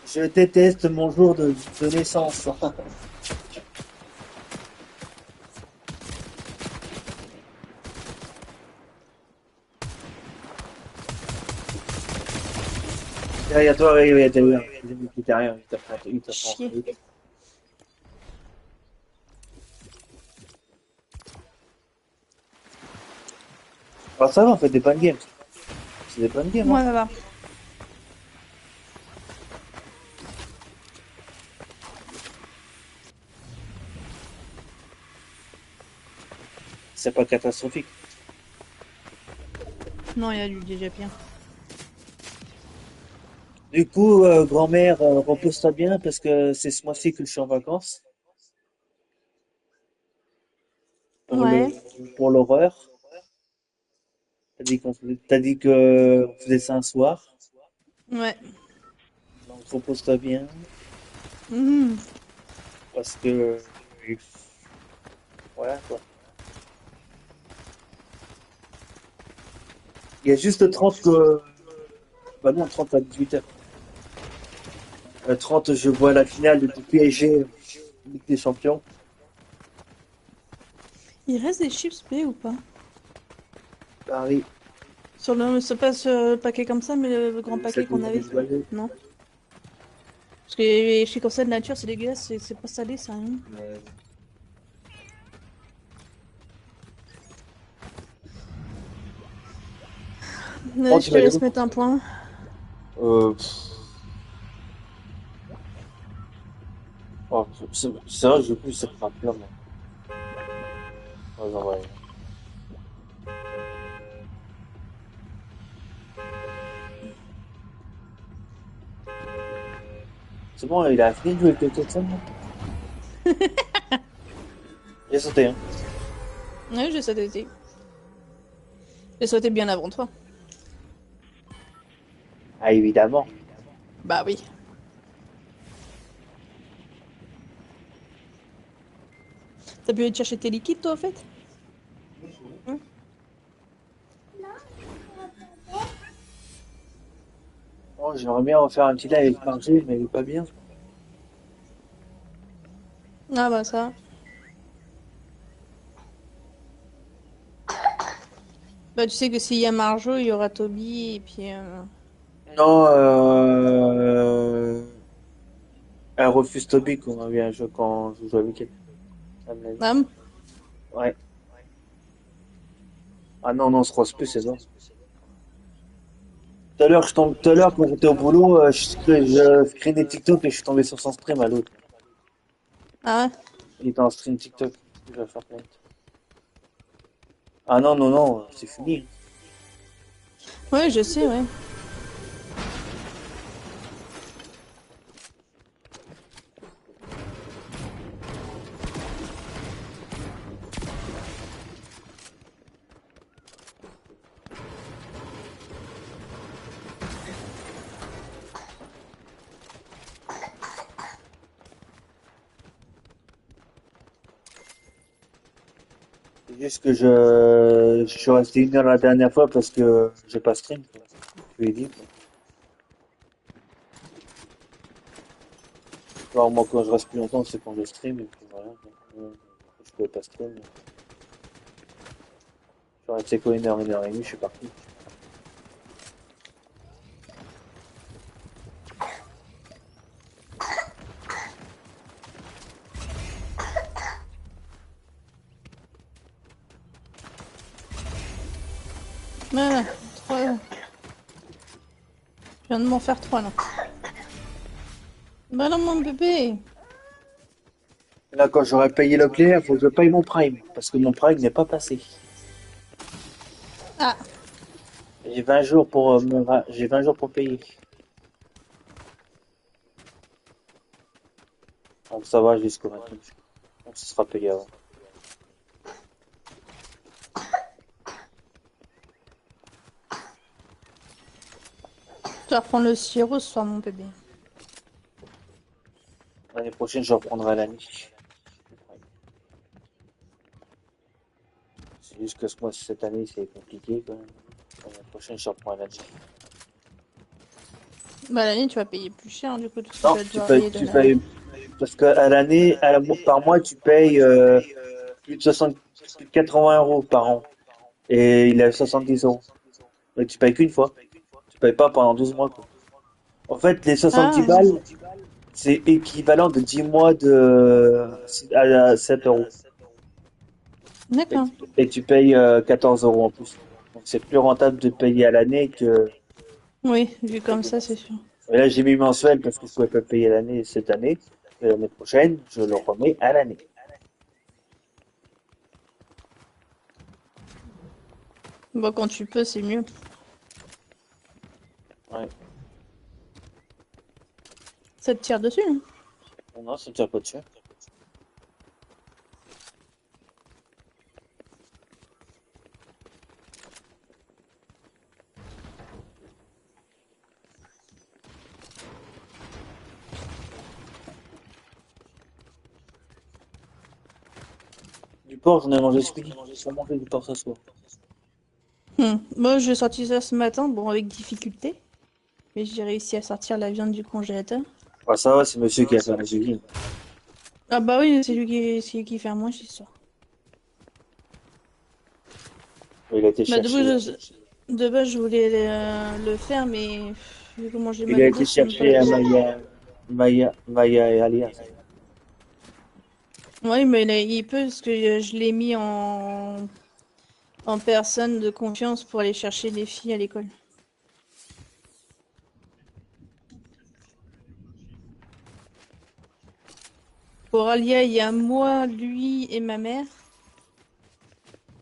Je déteste mon jour de naissance. Derrière toi, il y a des ennemis qui derrière, il te prend. Chier. Alors ça va, on fait des bonnes games. C'est des bonnes games, hein. Ouais, ça va. C'est pas catastrophique. Non, il y a du déjà pire. Du coup, grand-mère, repose-toi bien parce que c'est ce mois-ci que je suis en vacances pour Ouais. pour l'horreur. T'as dit que on faisait ça un soir. Ouais. Donc repose-toi bien Mhm. parce que voilà quoi. Il y a juste 30 que bah non 30 à 18h. 30 je vois la finale du PSG Ligue des Champions. Il reste des chips B ou pas? Paris, Sur le, c'est pas ce paquet comme ça, mais le grand ça paquet qu'on devient avait. déjoyeux. Non. Parce que les chips comme ça de nature, c'est dégueulasse, c'est pas salé, ça rien. Ouais. Oh, Ouais, tu je te m'as dit laisse mettre un point. pff, oh, c'est vrai, je veux plus cette rappeur, moi. Ouais, genre, ouais. C'est bon, il a fini de jouer avec le Tottenham, là. Il a sauté, hein. Ouais, j'ai sauté. J'ai sauté bien avant toi. Ah, évidemment. Bah oui. T'as pu aller chercher tes liquides, toi, au fait? Hein. Oh, j'aimerais bien refaire un petit live avec Margé, mais il est pas bien. Ah bah ça. Bah tu sais que s'il y a Marjo, il y aura Toby, et puis... Non, elle refuse Toby quand on vient quand je joue avec elle. Elle me l'a dit. Ah, Ouais. Ah non, non, on se croise plus, c'est ça. Tout à l'heure, quand j'étais au boulot, je screenais TikTok et je suis tombé sur son stream à l'autre. ah ouais. Il était en stream TikTok. Il va faire Fortnite. Ah non, non, non, c'est fini. Ouais, je sais, ouais. C'est juste que je suis resté 1 heure la dernière fois parce que j'ai pas stream, quoi. Je lui ai dit, quoi. Alors, moi, quand je reste plus longtemps, c'est quand je stream, et puis voilà. Donc, je pouvais pas stream. Je suis resté quoi, 1 heure et demie, je suis parti. Voilà, 3. Je viens de m'en faire 3, là. Bah non, mon bébé. Là, quand j'aurai payé le clé, il faut que je paye mon Prime, parce que mon Prime n'est pas passé. Ah, J'ai 20 jours pour j'ai 20 jours pour payer. Donc ça va jusqu'au 28. Donc ce sera payé avant. tu vas reprendre le sirop ce soir, mon bébé. L'année prochaine, je reprendrai l'année. C'est juste que moi, cette année, c'est compliqué quand même. L'année prochaine, je reprends l'année. Bah l'année, tu vas payer plus cher, du coup, tout ce que tu Non, vas devoir payer de tu la... payes, parce que à l'année, par mois, tu payes plus de 60, plus de 80 euros par an. Et il a 70 euros. Mais tu payes qu'une fois. Tu payes pas pendant 12 mois, quoi. En fait, les 70 Ah, balles, c'est équivalent de 10 mois à 7 euros. Et, d'accord. et tu payes 14 euros en plus. Donc c'est plus rentable de payer à l'année que... Oui, vu comme ça, c'est sûr. Et là, j'ai mis mensuel parce que je pouvais pas payer l'année cette année. Et l'année prochaine, je le remets à l'année. Bon, quand tu peux, c'est mieux. Ouais. Ça te tire dessus, hein. Non, ça ne tire pas dessus. Du porc, j'en ai mangé ce midi. J'ai pas mangé du porc ce soir. Moi, j'ai sorti ça ce matin, bon, avec difficulté. Mais j'ai réussi à sortir la viande du congélateur. Ah, ça va, c'est monsieur qui a fait la cuisine. Ah bah oui, c'est lui qui fait à manger ce soir. Il a été Bah, chercher. de base, je voulais le faire, mais vu comment j'ai Il mal a au dos, été je sais même pas. chercher à Maya et Alias. Oui, mais il peut, parce que je l'ai mis en personne de confiance pour aller chercher les filles à l'école. Pour Alia, il y a moi, lui et ma mère.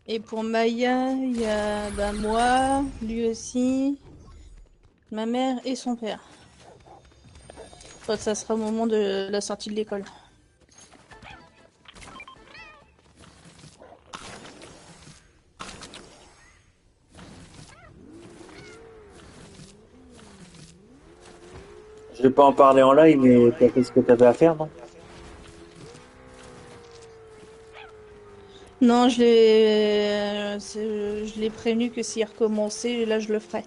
Et pour Maya, il y a bah, moi, lui aussi, ma mère et son père. Quand ça sera au moment de la sortie de l'école. Je vais pas en parler en live, mais t'as fait ce que t'avais à faire, non? Non, je l'ai prévenu que s'il recommençait, là je le ferai.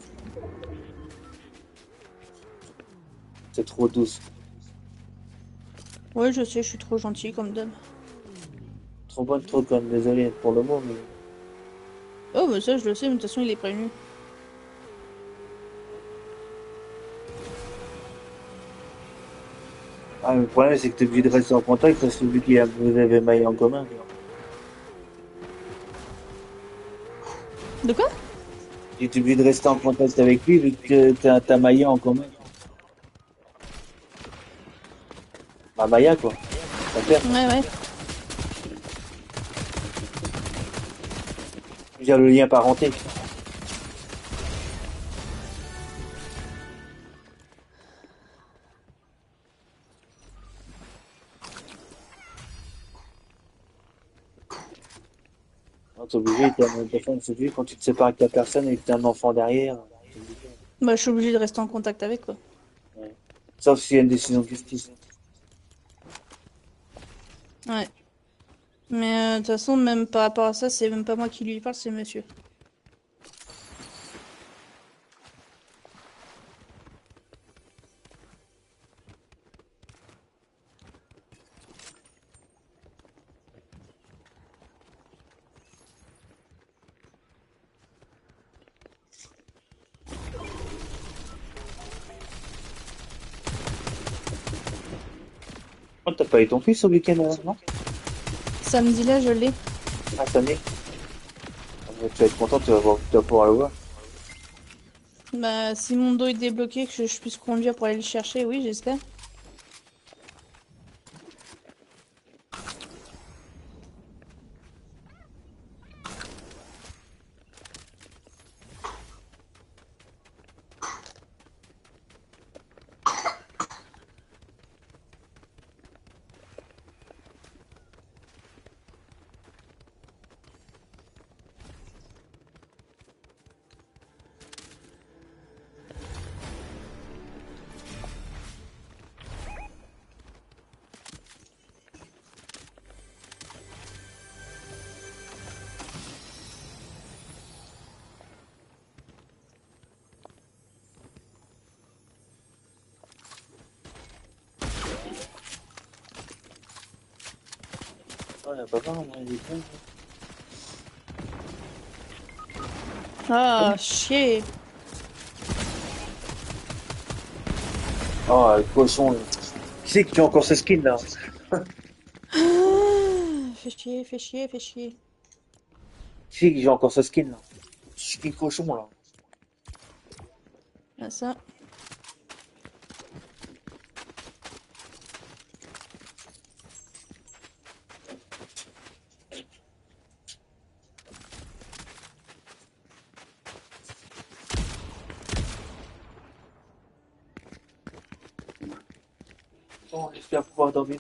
C'est trop douce. Ouais, je sais, je suis trop gentille comme d'hab. Trop bonne, trop conne. Désolé pour le mot, mais... Oh, mais ça je le sais, mais de toute façon il est prévenu. Ah, mais le problème, c'est que t'es obligé de rester en contact parce que vu vous avez Maya en commun. De quoi? Tu es obligé de rester en contact avec lui vu que t'as Maya en commun. Bah, Maya, quoi. Ta père. Ouais, ouais. Je veux dire, le lien parenté. Donc, t'es obligé, c'est obligé quand tu te sépares avec ta personne et que t'as un enfant derrière. T'es obligé. Bah, je suis obligée de rester en contact avec quoi. Ouais. Sauf s'il y a une décision de justice. Ouais. Mais de toute façon, même par rapport à ça, c'est même pas moi qui lui parle, c'est monsieur. Oh, t'as pas eu ton fils au week-end, non? Samedi là, je l'ai. Ah, cette année? Ah, mais tu vas être content, tu vas pouvoir le voir. Bah, si mon dos est débloqué, que je puisse conduire pour aller le chercher, oui, j'espère. Oh, y a pas mal, moi, il est con. Ah, chier. Oh, le cochon, là. Qui c'est qui a encore ce skin, là? Ah, fais chier, fais chier, fais chier. Qui c'est qui a encore ce skin, là? chicken cochon là. Là, ça. Bon, j'espère pouvoir dormir.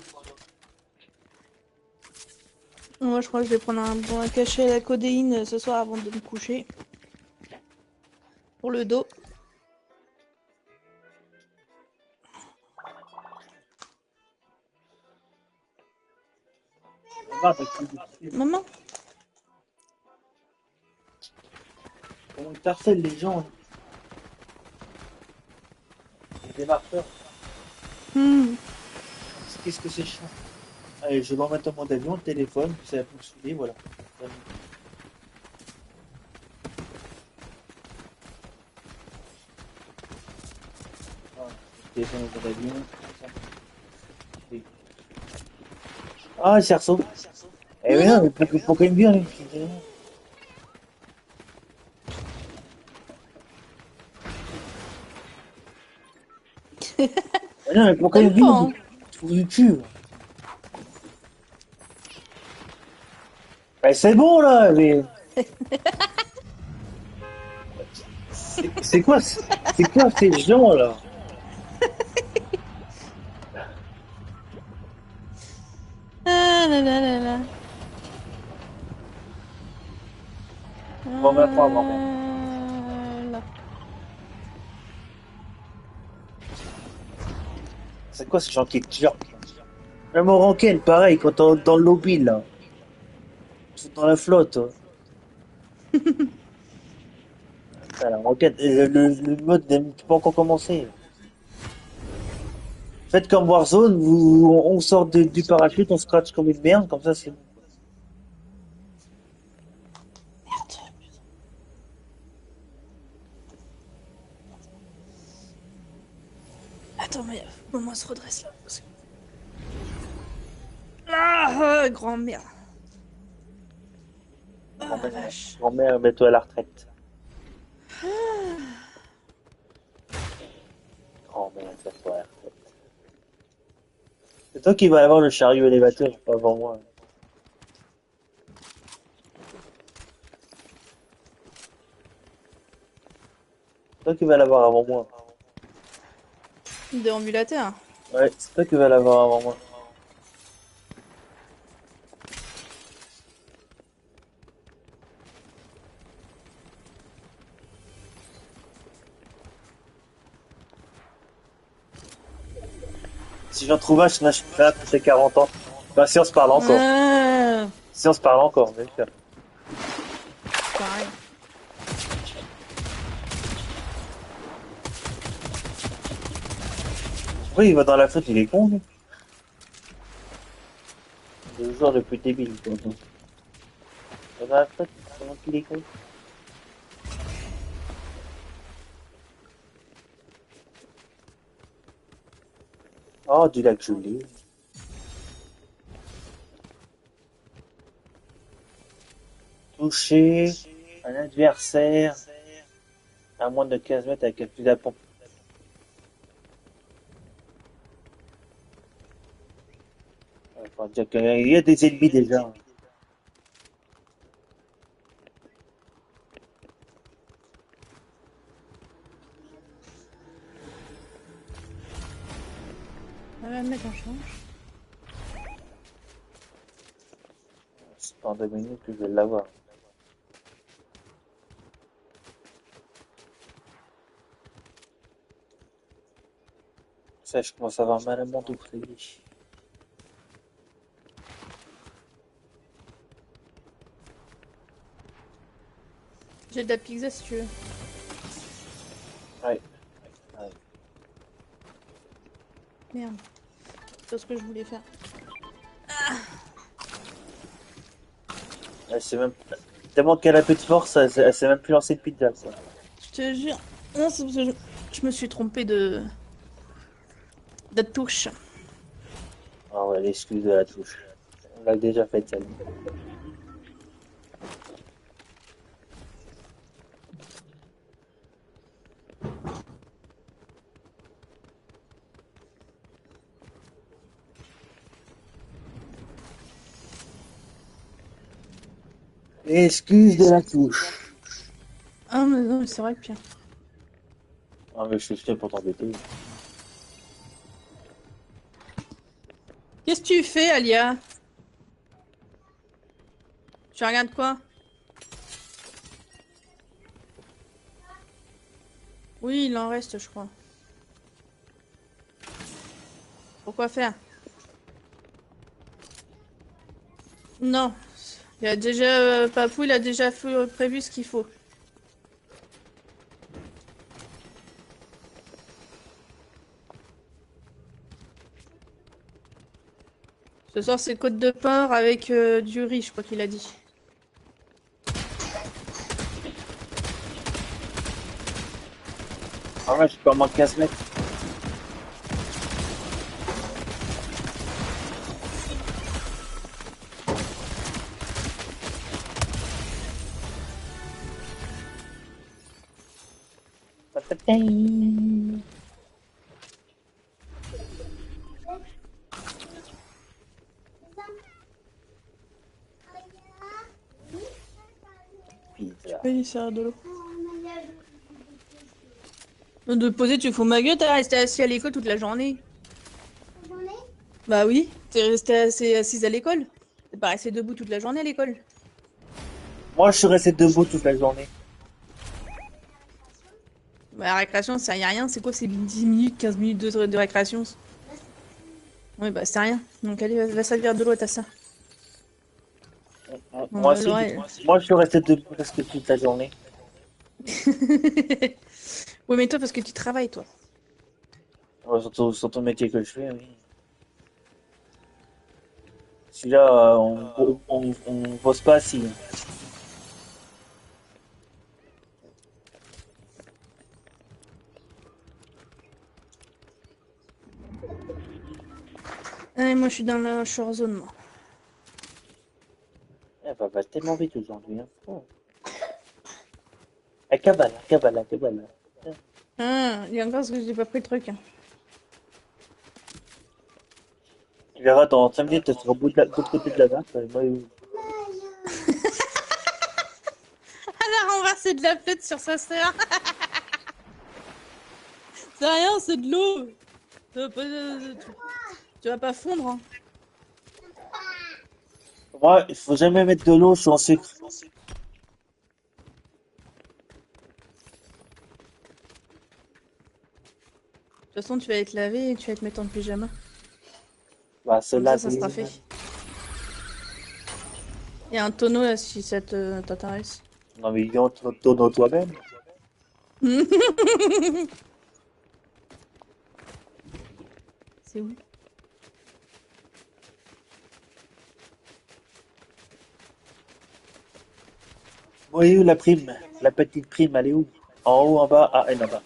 Moi, je crois que je vais prendre un cachet à la codéine ce soir avant de me coucher. Pour le dos. Regarde, comment Maman? ils harcèlent les gens. Les marqueurs. Hmm. Qu'est-ce que c'est chiant. Allez, je vais en mettre en mode avion, le téléphone, puis ça va fonctionner, voilà. Voilà, le téléphone en mode avion, comme ça. Oui. Ah, le cerceau. Eh oui, non, mais pourquoi il me vient, lui? Mais non, mais pourquoi il me T'aimes pas, vient? hein? Trou du cul. Eh, c'est bon, là, mais... C'est quoi, c'est quoi ces gens, là? Ah là là là là. On va pas avoir même. Là. C'est quoi ces gens qui tirent? Même en ranken, pareil, quand t'es dans le lobby, là. Dans la flotte. Ah, la ranken, le mode n'est pas encore commencé. Faites comme Warzone, on sort du parachute, on scratch comme une merde, comme ça c'est bon. Merde. Attends, mais maman se redresse là. Ah, grand-mère. Ah, la vache. Grand-mère, mets-toi à la retraite. Grand-mère, mets-toi à la retraite. C'est toi qui vas avoir le chariot élévateur, pas avant moi. C'est toi qui vas l'avoir avant moi. Déambulateur. Ouais, c'est toi qui vas l'avoir avant moi. Si j'en trouve un, je n'achèterai un pour ses 40 ans. Bah, si on se parle encore. Ah, Si on se parle encore, bien sûr. pareil. Oui, il va dans la flotte, il est con, lui. C'est le joueur le plus débile, quoi. Il va dans la flotte, comment qu'il est con. Oh, du lac gelé. Toucher un adversaire à moins de 15 mètres avec un fusil à pompe. Faut dire qu'il y a des ennemis déjà. On va me mettre en change. C'est dans 2 minutes que je vais l'avoir. Ça, je commence à avoir mal à mon dos, ça y est. J'ai de la pizza si tu veux. Ouais. Ouais. Merde. C'est pas ce que je voulais faire. Elle sait même... Tellement qu'elle a peu de force, elle sait même plus lancer de pizza, quoi. Je te jure. Non, c'est parce que je me suis trompée de touche. Ah ouais, l'excuse de la touche. On l'a déjà faite, celle-là. Excuse de la touche. Ah, mais non, mais c'est vrai, pire. Ah, mais je suis pour t'embêter. Qu'est-ce que tu fais, Alia? Tu regardes quoi? Oui, il en reste, je crois. Pourquoi faire? Non. Il a déjà... Papou, il a déjà prévu ce qu'il faut. Ce soir, c'est côte de porc avec du riz, je crois qu'il a dit. Ah ouais, je suis pas moins de 15 mètres. Pizza. Oui, ça de l'eau. De te poser, tu fous ma gueule, t'as resté assis à l'école toute la journée. Bah oui, t'es resté assise à l'école. T'es pas resté debout toute la journée à l'école. Moi, je suis resté debout toute la journée. Bah, la récréation, ça y a rien. C'est quoi, c'est 10 minutes, 15 minutes de récréation? Oui, bah c'est rien. Donc allez, va servir de l'eau, t'as ça. Bon, Moi bah, aussi, Laurel. moi, je suis resté debout presque toute la journée. Ouais, mais toi, parce que tu travailles, toi. Ouais, surtout le métier que je fais, oui. Celui-là, on bosse pas si. Allez, moi, je suis dans la short zone, moi. Elle va tellement vite aujourd'hui, hein. Oh. Eh, cabale, cabale, cabale. Ah, il y a encore parce que j'ai pas pris le truc. Hein. Tu verras, dans 5 minutes, tu seras au bout de de l'autre côté de la map. Moi, Elle a renversé de la flotte sur sa sœur. C'est rien, c'est de l'eau. Tu vas pas fondre. Hein. moi, il faut jamais mettre de l'eau sur un sucre. De toute façon, tu vas être lavé et tu vas te mettre en pyjama. Bah, Comme celle-là, ça sera fait. Il y a un tonneau là si ça t'intéresse. non, mais viens, tourne toi-même. C'est où? Oui, où la prime? La petite prime, elle est où? En haut, en bas? Ah, elle est en bas.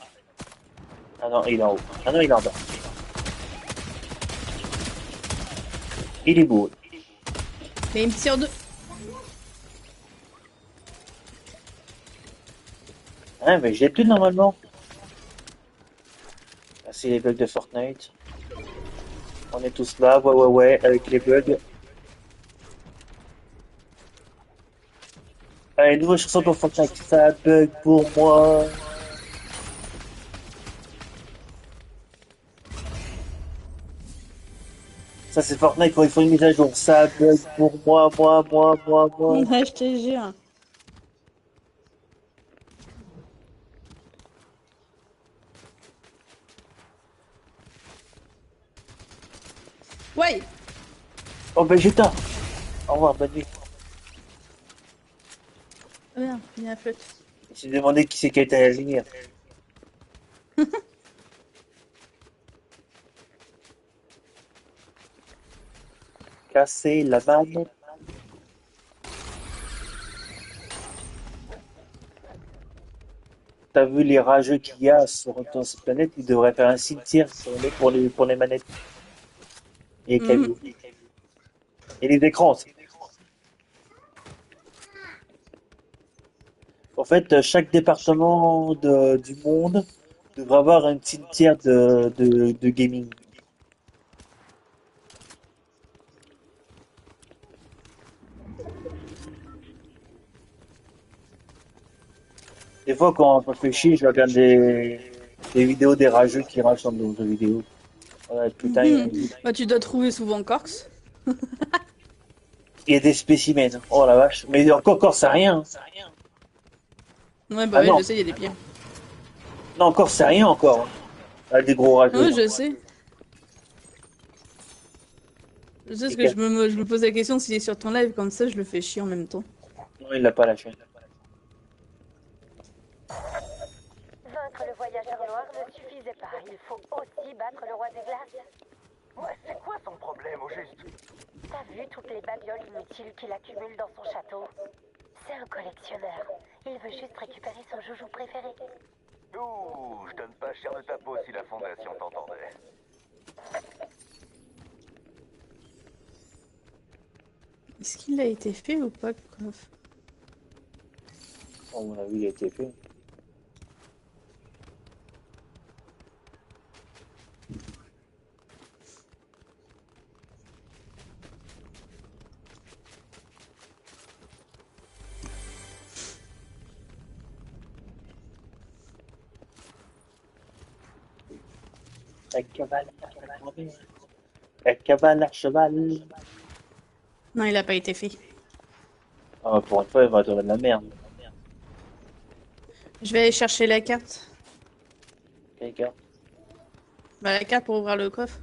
Ah non, il est en haut. Ah non, il est en bas. Il est beau. Mais il me tire de... Ah, mais j'ai tout normalement. Ah, c'est les bugs de Fortnite. On est tous là, ouais, avec les bugs. Allez, nouvelle chanson pour Fortnite. Ça bug pour moi. Ça, c'est Fortnite quand ils font une mise à jour. Ça bug pour moi. Ouais, je te jure. Ouais. Oh, Vegeta. Au revoir, bonne nuit. Oh merde, il y a la flotte. J'ai demandé qui c'est qui a été à la lumière. Casser la vanne. T'as vu les rageux qu'il y a sur cette planète? Ils devraient faire un cimetière pour les manettes et les Mhm. claviers. Et les écrans aussi. En fait, chaque département du monde devrait avoir un cimetière de gaming. Des fois, quand je me fais chier, je regarde des vidéos des rageux qui ragent dans nos jeux vidéo. Ouais, putain, Bah, tu dois trouver souvent Corse. il y a des spécimens. Oh la vache. Mais encore, c'est rien. Ouais, bah Ah ouais, non, je sais, il y a des pires. non, encore, c'est rien encore. Avec des gros rageux. Ouais, je sais. Je sais ce Et que je me pose la question s'il est sur ton live, comme ça je le fais chier en même temps. non, il l'a pas lâché. Vaincre le voyageur noir ne suffisait pas. Il faut aussi battre le roi des glaces. Ouais, c'est quoi son problème au juste? T'as vu toutes les babioles inutiles qu'il accumule dans son château? C'est un collectionneur. Il veut juste récupérer son joujou préféré. Ouh, je donne pas cher de ta peau si la fondation t'entendait. Est-ce qu'il a été fait ou pas, le coffre? À mon avis, il a été fait. La cavale, la cavale à cheval. Non, il a pas été fait. Ah, pour une fois, il va adorer de la merde. Je vais aller chercher la carte. Quelqu'un. Bah, la carte pour ouvrir le coffre.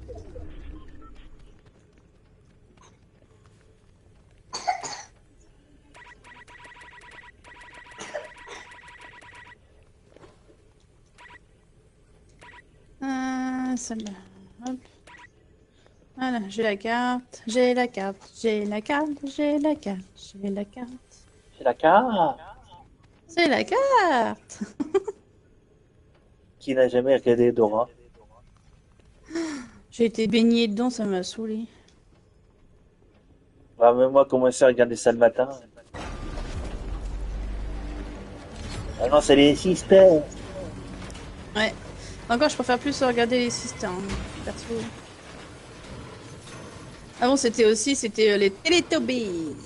Celle-là. Hop. Voilà, j'ai la carte, j'ai la carte, j'ai la carte, j'ai la carte, j'ai la carte. C'est la carte. C'est la carte! Qui n'a jamais regardé Dora? J'ai été baignée dedans, ça m'a saoulé. Bah, même moi, commencer à regarder ça le matin. Ah non, c'est les sisters. Ouais. Encore, je préfère plus regarder les sisters, hein, perso. Avant, c'était les Teletubbies.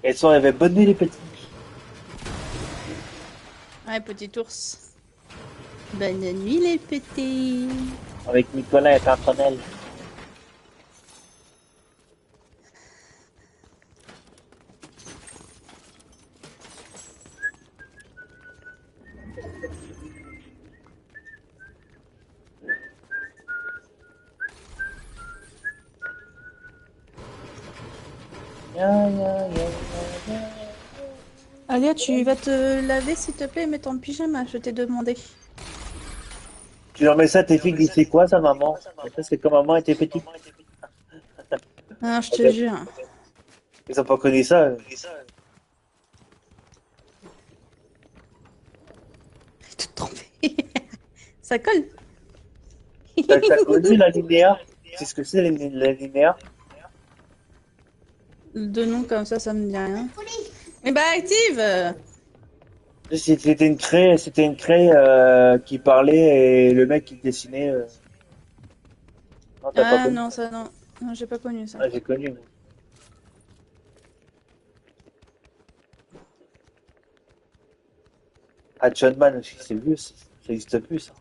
Elles sont, elles avaient bonne nuit, les petits. Ouais, petit ours. Bonne nuit, les petits. Avec Nicolas et Pimprenel. Alia, tu vas te laver, s'il te plaît, et mettre en pyjama, je t'ai demandé. Tu leur mets ça, tes filles, disent c'est quoi ça, maman? Ça, c'est quand maman était petite. Ah, je te jure. Ils ont pas connu ça. Tout trempé. Ça colle. T'as connu la linéaire? C'est ce que c'est, la linéaire? De nom comme ça me dit rien. Eh bah, active! C'était une craie qui parlait et le mec qui dessinait. Non, t'as pas Ah connu? non, ça non. Non, j'ai pas connu ça. Ah, j'ai connu. Moi. Ah, John Man aussi, c'est vieux, ça existe plus, ça.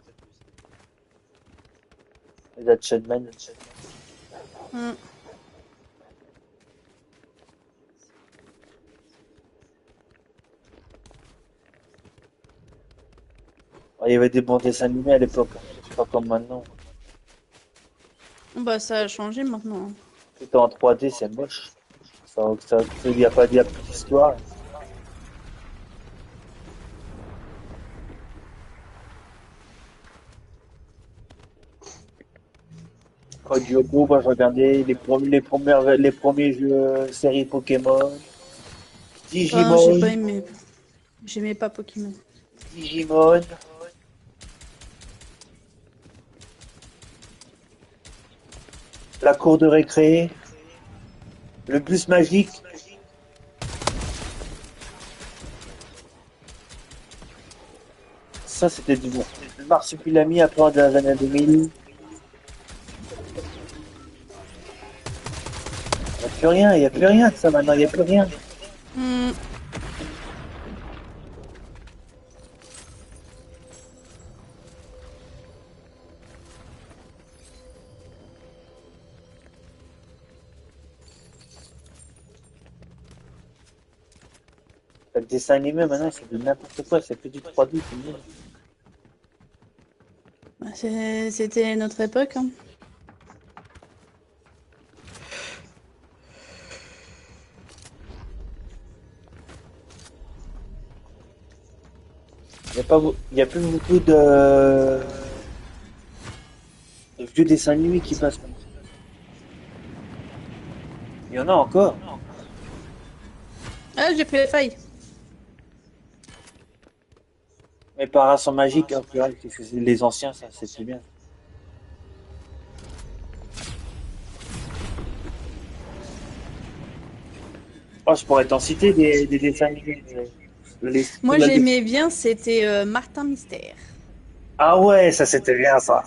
Les John Man. Hmm. Il y avait des bons dessins animés à l'époque, hein. C'est pas comme maintenant. Bah, ça a changé maintenant. Tout en 3D, c'est moche. Il n'y a pas d'histoire. Quand Diogo, moi je regardais les premiers jeux séries Pokémon, Ah, j'ai pas Digimon, aimé. J'aimais pas Pokémon. Digimon. La cour de récré, le bus magique. Ça, c'était du bon. Le Marsupilami après dans les années 2000. Il n'y a plus rien de ça maintenant, il n'y a plus rien. Hmm. Le dessin animé, maintenant, c'est de n'importe quoi. C'est que du 3D, c'est nul. Bah, c'était notre époque, hein. Il y a plus beaucoup de vieux dessins animés qui passent maintenant. Il y en a encore. Ah, j'ai pris les failles. Mais par son magique, hein, purée, les anciens, ça, c'est plus bien. Oh, je pourrais t'en citer des dessins animés. Moi, j'aimais bien, c'était Martin Mystère. Ah ouais, ça c'était bien ça.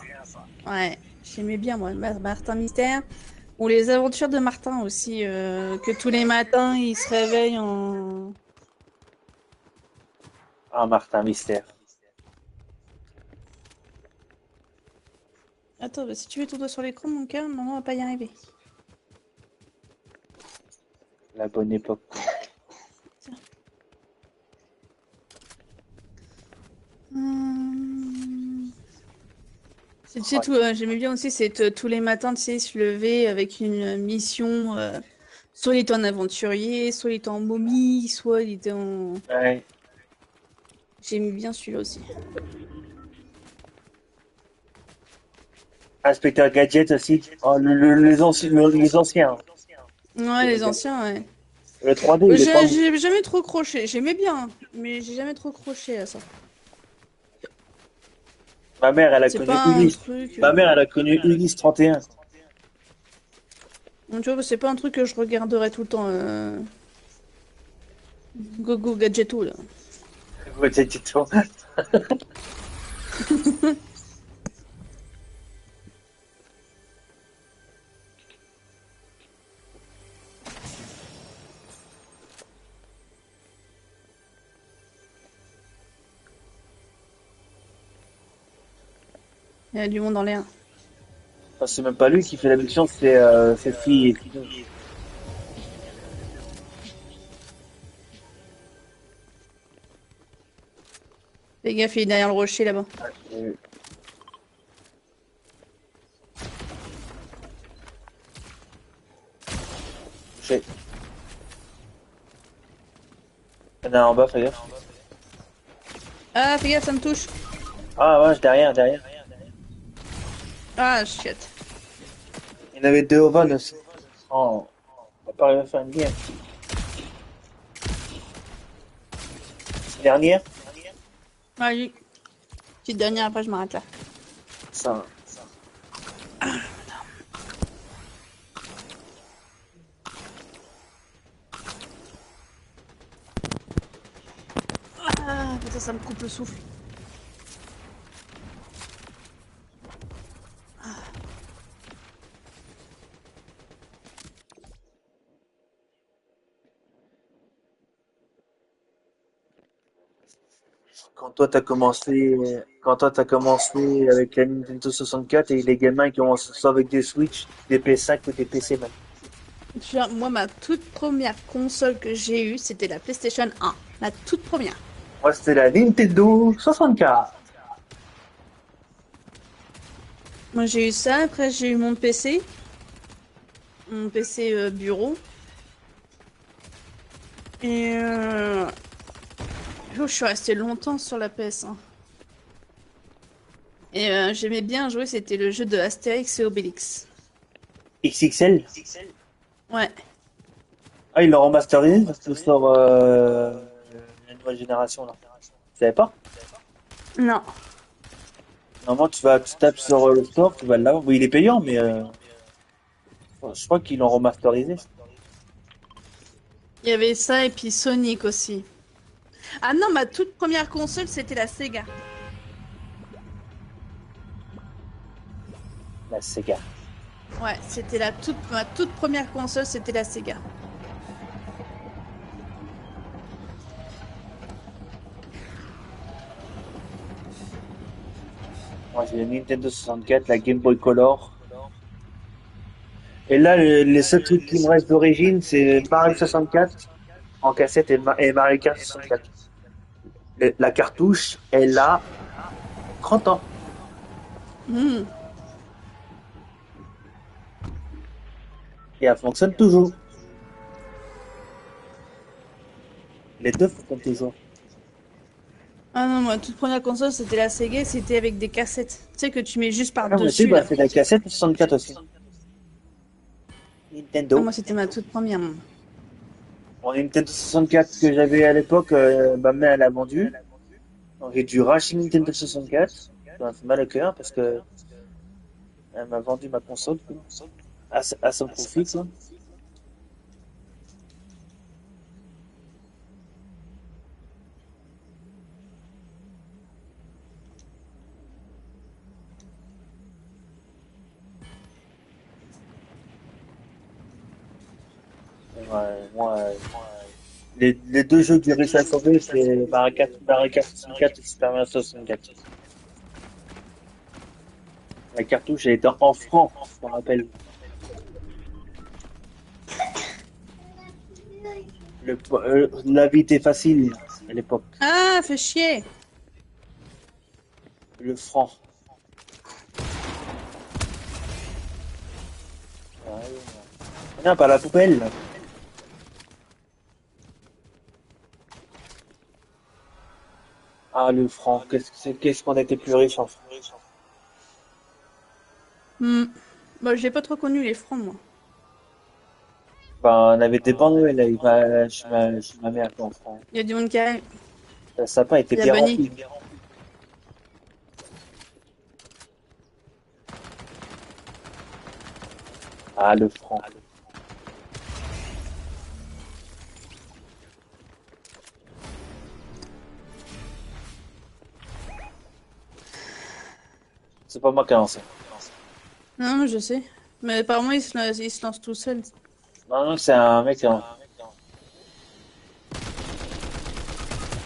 Ouais, j'aimais bien, moi, Martin Mystère. Ou les aventures de Martin aussi, que tous les matins, il se réveille en... Ah, Martin Mystère. Attends, bah, si tu mets ton doigt sur l'écran, mon cœur, non, on va pas y arriver. La bonne époque. Tu sais, tout, j'aimais bien aussi, c'est tous les matins, tu sais, se lever avec une mission. Soit il était en aventurier, soit il était en momie, soit il était en... Ouais. J'aimais bien celui-là aussi. Inspecteur Gadget aussi. Oh, les anciens. Ouais, les anciens, ouais. Le 3D, il est pas bon. J'ai jamais trop croché. J'aimais bien, mais j'ai jamais trop croché à ça. Ma mère, elle a C'est connu pas un Ulysse. truc. Ma mère, elle a connu Ulysse 31. Tu vois, c'est pas un truc que je regarderais tout le temps. Go Go Gadgetou, là. Ouais, c'est tout. Il y a du monde dans l'air. Enfin, c'est même pas lui qui fait la mission, c'est Fille et Fido. Fais gaffe, il est derrière le rocher là-bas. Euh, j'ai- Il y en a un en bas, fais gaffe. Ah, fais gaffe, ça me touche. Ah ouais, derrière, derrière. Ah, shit. Il y en avait deux au van aussi. Oh, on va pas arriver à faire une guerre. Dernière? Allez. Petite dernière, après je m'arrête là. Ça. Ah, putain, ça me coupe le souffle. Quand toi t'as commencé avec la Nintendo 64 et les gamins qui commencent soit avec des Switch, des PS5 ou des PC même. Tu vois, moi, ma toute première console que j'ai eue, c'était la PlayStation 1. La toute première. Moi c'était la Nintendo 64. Moi, j'ai eu ça. Après, j'ai eu mon PC. Mon PC bureau. Et je suis restée longtemps sur la PS1. Et j'aimais bien jouer, c'était le jeu de Astérix et Obélix. XXL. Ouais. Ah, ils l'ont remasterisé parce que sort la nouvelle génération là. Tu savais pas? Non. Normalement tu tapes sur le store, tu vas l'avoir. Oui, il est payant, mais je crois qu'ils l'ont remasterisé. Il y avait ça et puis Sonic aussi. Ah non, ma toute première console, c'était la Sega. La Sega. Ouais, c'était ma toute première console, c'était la Sega. Moi j'ai la Nintendo 64, la Game Boy Color. Et là, les seuls trucs qui me restent d'origine, c'est Mario 64 en cassette et Mario Kart 64. La cartouche, elle a 30 ans. Hmm. Et elle fonctionne toujours. Les deux fonctionnent toujours. Ah non, ma toute première console, c'était la Sega, c'était avec des cassettes. Tu sais que tu mets juste Ah non, mais si, par-dessus, bah, là. c'est la cassette 64 aussi. Ah, Nintendo. moi, c'était ma toute première, moi. Mon Nintendo 64 que j'avais à l'époque, ma mère elle a vendu. Donc j'ai dû racheter une Nintendo 64. Ça m'a fait mal au cœur parce que elle m'a vendu ma console, quoi. À son profit, quoi. Ouais, les deux jeux que j'ai réussi à sauver, c'est Mario Kart 64 et Super Mario 64. La cartouche, elle était en francs, je me rappelle. La vie était facile à l'époque. Ah, fais chier! Le franc. Ouais. Non, pas la poubelle. Ah, le franc. Qu'est-ce qu'on était plus riche en franc. Hmm. Bah, j'ai pas trop connu les francs, moi. Ben, on avait des bandes Noël, là, il va chez ma mère, quoi, en franc. Il y a du monde qui arrive. Le sapin était Il y a bien Bunny. rempli. Ah, le franc. C'est pas moi qui ai lancé. Non, je sais. Mais apparemment, il se lance tout seul. Non, non, c'est un mec qui a lancé.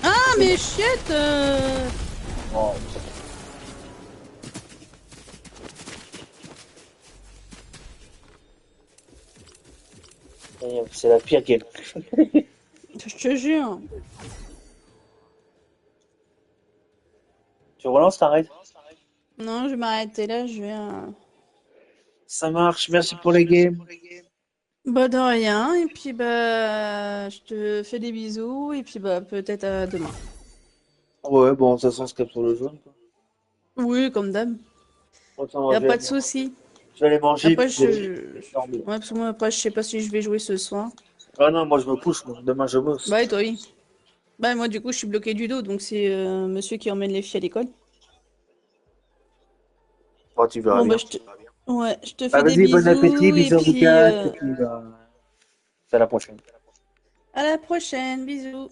Ah, mais chiette! Bon, c'est la pire game. Je te jure. Tu relances, t'arrêtes? Non, je vais m'arrêter là, je vais... Ça marche, merci pour les games. Bah, de rien, et puis bah, je te fais des bisous, et puis bah, peut-être à demain. Ouais, bon, de toute façon, c'est comme sur le jaune, quoi. Oui, comme d'hab. Autant, Y a pas de souci. je vais aller manger, Après, puis je vais dormir. Ouais, parce que moi, après, je sais pas si je vais jouer ce soir. Ah non, moi je me couche, moi. Demain je bosse. Bah, et toi, oui. Bah, moi, du coup, je suis bloqué du dos, donc c'est monsieur qui emmène les filles à l'école. Bon, tu verras Bon, bah, bien. Ouais, je te Bah, fais des vas-y, bon appétit, bisous, et bisous en puis boucaque, et puis, bah, à la prochaine. à la prochaine, bisous.